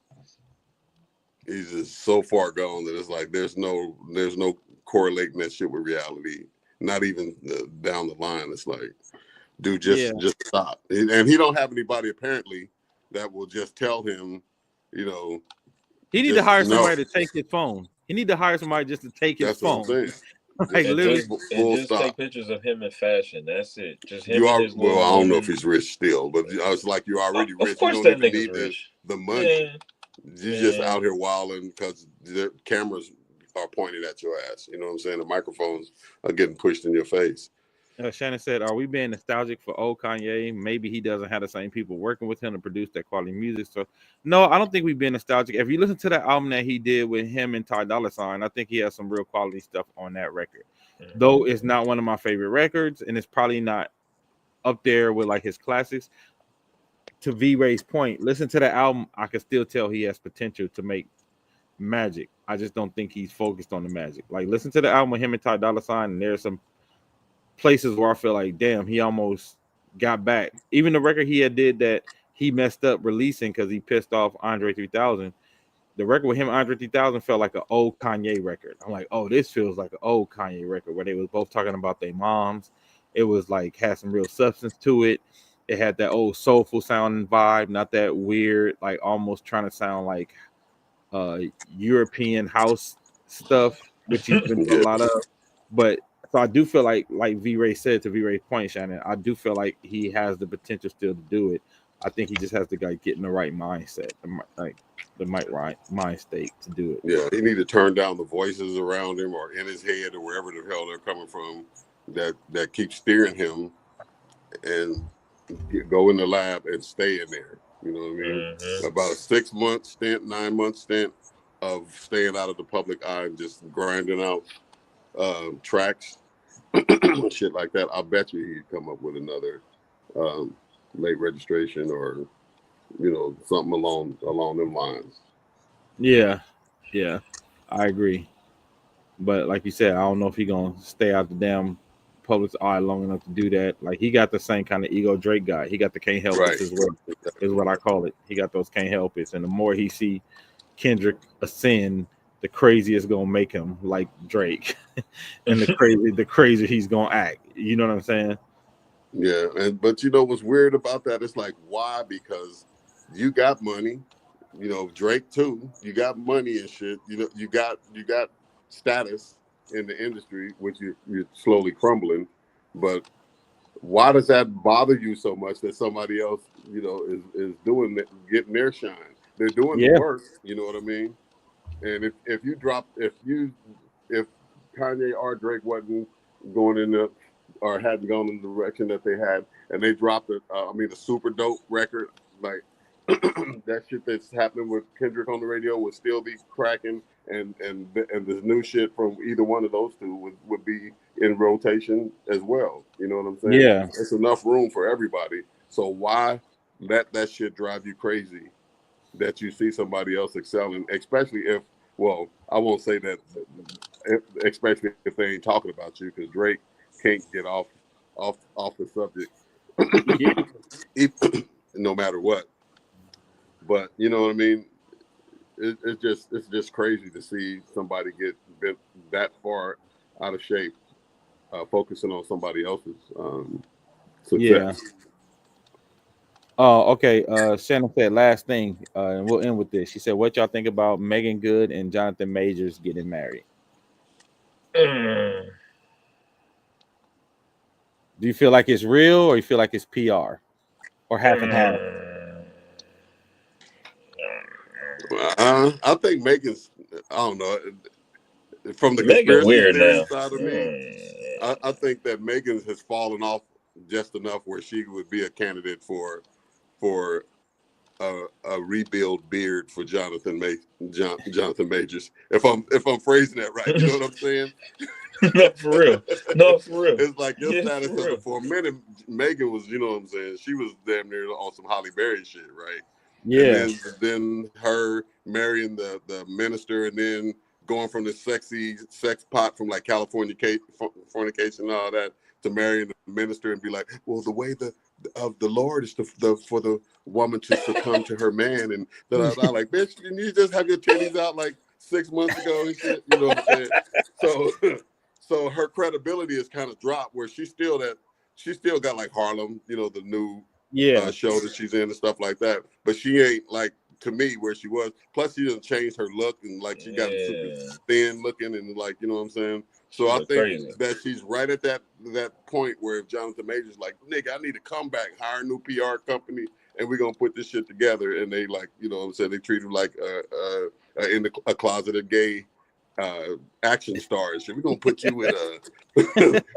he's just so far gone that it's like there's no correlating that shit with reality. Not even down the line. It's like, dude, just stop. And he don't have anybody apparently that will just tell him, he need to hire somebody to take his phone. He need to hire somebody just to take his phone. What I'm saying. Like literally, just take pictures of him in fashion. That's it. Just him. I don't know if he's rich still, but I was like, you're already rich. Of course, you that don't even nigga's need rich. The money. Yeah. You're just out here wilding because the cameras are pointed at your ass. You know what I'm saying? The microphones are getting pushed in your face. Shannon said, are we being nostalgic for old Kanye? Maybe he doesn't have the same people working with him to produce that quality music. So, no, I don't think we've been nostalgic. If you listen to that album that he did with him and Ty Dolla $ign, I think he has some real quality stuff on that record. Mm-hmm. Though it's not one of my favorite records, and it's probably not up there with like his classics. To V-Ray's point, listen to the album. I can still tell he has potential to make magic. I just don't think he's focused on the magic. Like, listen to the album with him and Ty Dolla $ign, and there's some places where I feel like, damn, he almost got back. Even the record he had did that he messed up releasing because he pissed off Andre 3000. The record with him and Andre 3000 felt like an old Kanye record. I'm like, oh, this feels like an old Kanye record where they was both talking about their moms It was like had some real substance to it. It had that old soulful sounding vibe, not that weird, like almost trying to sound like uh European house stuff, which he's been doing a Yeah, lot of. But so I do feel like V Ray said, to V Ray's point, Shannon, I do feel like he has the potential still to do it. I think he just has to like get in the right mindset, right mind state to do it. yeah. He need to turn down the voices around him or in his head or wherever the hell they're coming from that keep steering him, and go in the lab and stay in there. You know what I mean? About a 6-month stint, 9-month stint of staying out of the public eye and just grinding out tracks, shit like that. I bet you he'd come up with another late registration or something along them lines. Yeah, I agree. But like you said, I don't know if he's gonna stay out the damn public's eye long enough to do that. Like he got the same kind of ego Drake got. He got the can't help Right. it is what I call it. He got those can't help it. And the more he see Kendrick ascend, the crazier it's gonna make him like Drake. And the crazier he's gonna act. You know what I'm saying? Yeah, but what's weird about that? It's like, why? Because you got money, Drake too. You got money and shit. You got status in the industry, which you're slowly crumbling. But why does that bother you so much that somebody else, is doing it, getting their shine? They're doing the work. You know what I mean? And if Kanye or Drake wasn't going in the or hadn't gone in the direction that they had, and they dropped a super dope record, like that shit that's happening with Kendrick on the radio would still be cracking, and the new shit from either one of those two would be in rotation as well. You know what I'm saying? Yeah. It's enough room for everybody. So why let that shit drive you crazy that you see somebody else excelling, especially if, well, I won't say that, especially if they ain't talking about you, because Drake can't get off the subject, no matter what. But you know what I mean? It's just crazy to see somebody get bent that far out of shape, focusing on somebody else's success. Yeah. Oh, okay. Shannon said last thing, and we'll end with this. She said, "What y'all think about Megan Good and Jonathan Majors getting married? Do you feel like it's real, or you feel like it's PR, or half and half?" I think Megan's. I don't know. From the Megan weird now. Side of me, I think that Megan has fallen off just enough where she would be a candidate for a rebuild beard for Jonathan Majors. If I'm phrasing that right, you know what I'm saying? No, for real. It's like your status for a minute. Megan was, you know what I'm saying? She was damn near on some Halle Berry shit, right? Yeah. And then her marrying the minister, and then going from the sexy sex pot from like California fornication and all that to marrying the minister and be like, well, the way of the Lord is for the woman to succumb to her man, and like, bitch, didn't you just have your titties out like 6 months ago and shit? You know what I'm saying? So her credibility is kind of dropped, where she still got like Harlem, the new show that she's in and stuff like that. But she ain't like, to me, where she was. Plus, she didn't change her look, and like she got super thin looking, and like, you know what I'm saying. So I think that she's right at that point where if Jonathan Majors like, nigga, I need to come back, hire a new PR company, and we're gonna put this shit together. And they like, you know what I'm saying, they treat him like a closeted gay action star and shit. We're gonna put you with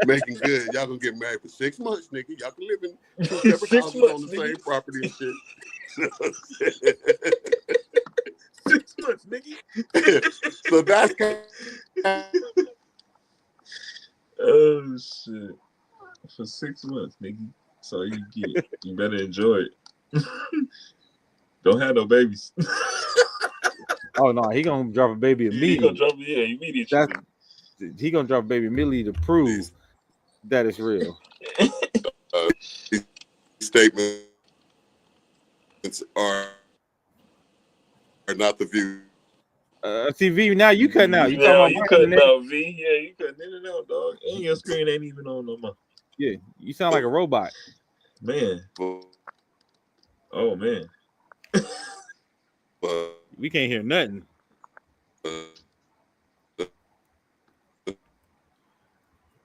Making Good. Y'all gonna get married for 6 months, nigga. Y'all can live in 2 separate houses on the same property and shit. 6 months, nigga. So that's kind of... Oh shit. For 6 months, nigga. That's all you get. You better enjoy it. Don't have no babies. Oh no, he gonna drop a baby immediately. Immediately. He gonna drop a baby immediately to prove that it's real. Statements are not the view. TV, now you cutting out. You cutting out, V. Yeah, you cutting in and out, dog. And your screen ain't even on no more. Yeah, you sound like a robot. Man. Oh man. We can't hear nothing.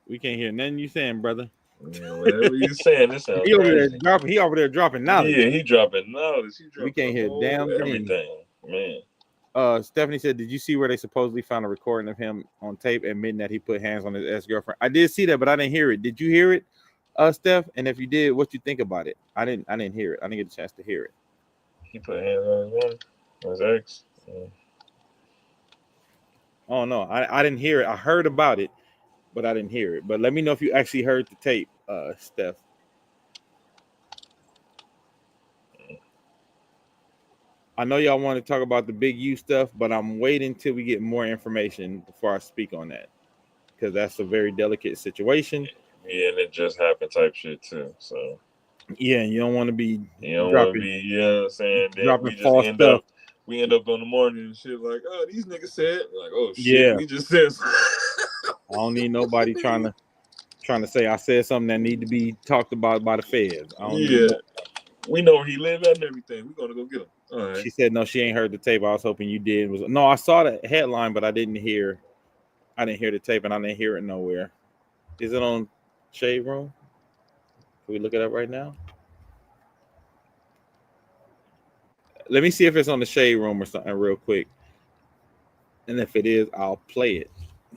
We can't hear nothing you saying, brother. Yeah, whatever you saying, this sounds He over there crazy. dropping. He over there dropping knowledge. Yeah, he dropping knowledge. He dropping We can't hear whole damn thing. everything, man. Stephanie said, "Did you see where they supposedly found a recording of him on tape admitting that he put hands on his ex-girlfriend?" I did see that, but I didn't hear it. Did you hear it, Steph? And if you did, what you think about it? I didn't hear it. I didn't get a chance to hear it. He put hands on his woman, his ex. Yeah. Oh no, I didn't hear it. I heard about it, but I didn't hear it. But let me know if you actually heard the tape, Steph. I know y'all want to talk about the Big U stuff, but I'm waiting till we get more information before I speak on that, because that's a very delicate situation. Yeah, and it just happened type shit too. So yeah, you don't want to be you don't want dropping, to be, you know what I'm saying? Then dropping we just false end stuff. up, we end up in the morning and shit like, oh, these niggas said, like, oh shit, Yeah. we just said. I don't need nobody trying to say I said something that need to be talked about by the feds. I don't need we know where he live at and everything. We're gonna go get him. All right. She said no, she ain't heard the tape. I was hoping you did. No, I saw the headline, but I didn't hear the tape, and I didn't hear it nowhere. Is it on Shade Room? Can we look it up right now? Let me see if it's on the Shade Room or something real quick. And if it is, I'll play it. I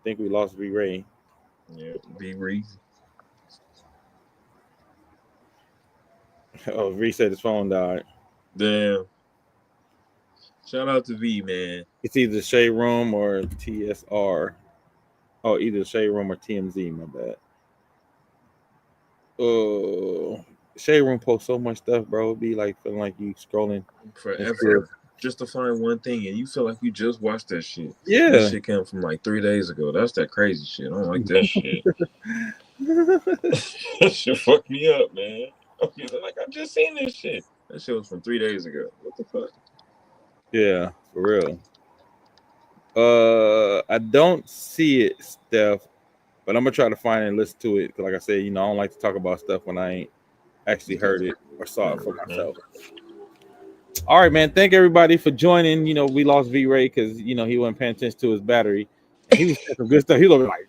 think we lost V-Ray. Yeah, V-Ray. Oh, V said his phone died. Damn. Shout out to V, man. It's either Shade Room or TSR. Oh, either Shade Room or TMZ, my bad. Oh, Shade Room posts so much stuff, bro. It'd be like feeling like you scrolling forever just to find one thing, and you feel like you just watched that shit. Yeah. That shit came from like 3 days ago. That's that crazy shit. I don't like that shit. That shit fucked me up, man. Like, I just seen this shit. That shit was from 3 days ago. What the fuck? Yeah, for real. I don't see it, Steph, but I'm gonna try to find it and listen to it. Cause like I said, I don't like to talk about stuff when I ain't actually heard it or saw it for myself. All right, man. Thank everybody for joining. We lost V-Ray because he wasn't paying attention to his battery. And he was saying some good stuff. He was like,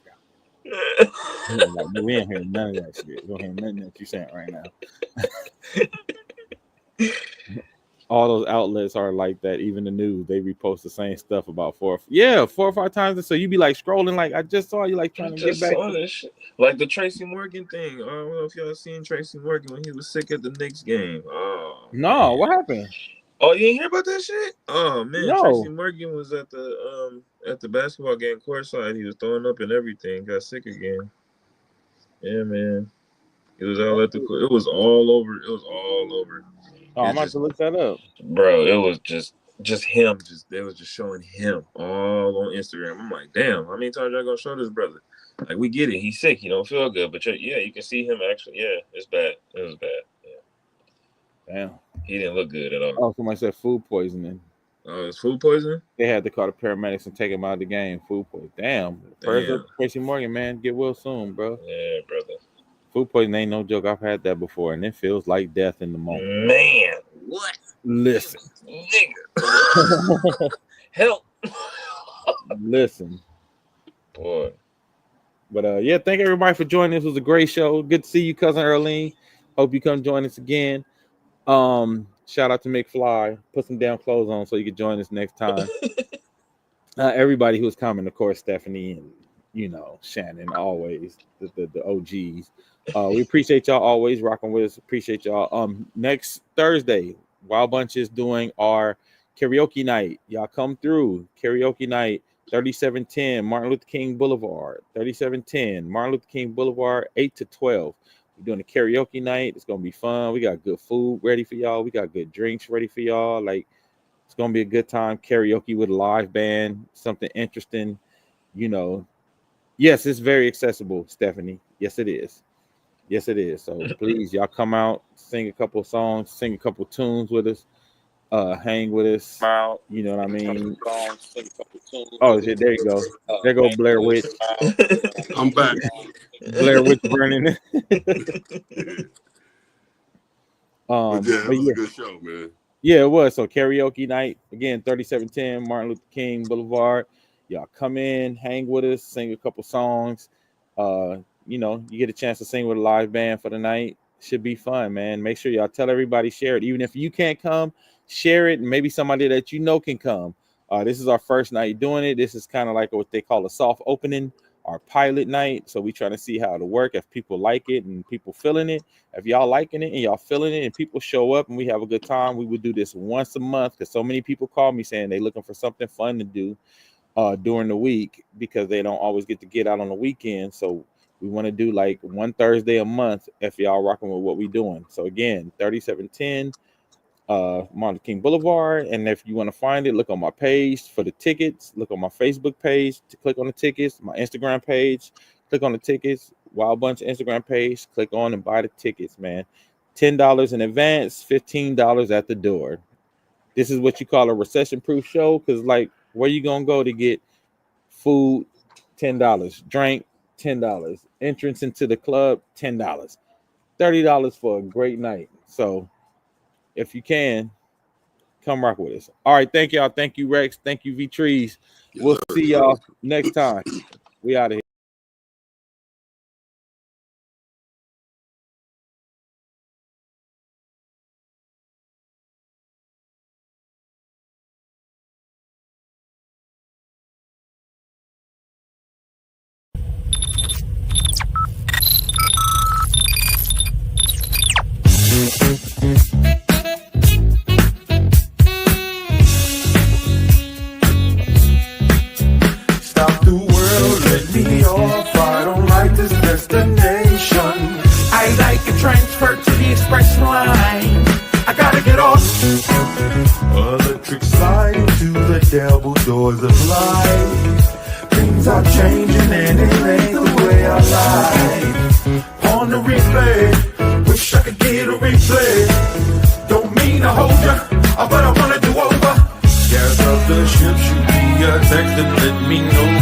we ain't hearing none of that shit. We don't hear nothing that you're saying right now. All those outlets are like that. Even the news, they repost the same stuff about 4 or 5 times. So you be like scrolling, like I just saw you, like trying to get back. Saw this shit. Like the Tracy Morgan thing. I don't know if y'all seen Tracy Morgan when he was sick at the Knicks game. Oh no, what happened? Oh, you ain't hear about that shit? Oh man, no. Tracy Morgan was at the basketball game courtside. He was throwing up and everything. Got sick again. Yeah, man. It was all at the. It was all over. It was all over. Oh, I'm about to look that up, bro. It was just him. They was just showing him all on Instagram. I'm like, damn. How many times y'all gonna show this brother? Like, we get it. He's sick. He don't feel good. But you can see him actually. Yeah, it's bad. It was bad. Yeah. Damn. He didn't look good at all. Oh, somebody said food poisoning. Oh, it's food poisoning? They had to call the paramedics and take him out of the game. Food poisoning. Damn. Tracy Morgan, man. Get well soon, bro. Yeah, brother. Food poisoning ain't no joke. I've had that before, and it feels like death in the moment. Man, what? Listen. Nigga. Help. Listen. Boy. But, yeah, thank everybody for joining. This was a great show. Good to see you, Cousin Earlene. Hope you come join us again. Shout out to McFly. Put some damn clothes on so you can join us next time. Everybody who's coming, of course, Stephanie and Shannon, always the OGs. We appreciate y'all always rocking with us. Appreciate y'all. Next Thursday, Wild Bunch is doing our karaoke night. Y'all come through. Karaoke night, 3710 Martin Luther King Boulevard. 3710 Martin Luther King Boulevard, 8 to 12. We're doing a karaoke night. It's gonna be fun. We got good food ready for y'all. We got good drinks ready for y'all. Like, it's gonna be a good time. Karaoke with a live band, something interesting. Yes, it's very accessible, Stephanie. Yes, it is. Yes, it is. So please, y'all come out, sing a couple of songs, sing a couple of tunes with us. hang with us. Smile. You know what I mean? Sing a couple tunes. Oh shit, there you go. There go Blair Witch. I'm back. Blair Witch burning. But yeah, it but was yeah. a good show, man. Yeah, it was. So karaoke night again, 3710 Martin Luther King Boulevard. Y'all come in, hang with us, sing a couple songs. You know, you get a chance to sing with a live band for the night. Should be fun, man. Make sure y'all tell everybody, share it. Even if you can't come, share it, and maybe somebody that you know can come. This is our first night doing it. This is kind of like what they call a soft opening, our pilot night. So we trying to see how it'll work, if people like it and people feeling it. If y'all liking it and y'all feeling it and people show up and we have a good time, we would do this once a month, because so many people call me saying they looking for something fun to do during the week, because they don't always get to get out on the weekend. So we want to do like one Thursday a month if y'all rocking with what we doing. So again, 3710 Martin Luther King Boulevard. And if you want to find it, look on my page for the tickets. Look on my Facebook page to click on the tickets. My Instagram page, click on the tickets. Wild Bunch Instagram page, click on and buy the tickets, man. $10 in advance, $15 at the door. This is what you call a recession-proof show, because like, where you gonna go to get food? $10, drink $10, entrance into the club $10, $30 for a great night. So if you can, come rock with us. All right, thank y'all. Thank you, Rex. Thank you, V Trees. Yes, We'll sir. see y'all next time. We out of here. Stop the world, let me off. I don't like this destination. I like a transfer to the express line. I gotta get off. Electric slide to the devil doors of life. Things are changing and it ain't the way I like. On the replay, wish I could get a replay. Don't mean to hold ya, but I wanna do over. Scared of the ship, shoot me a text and let me know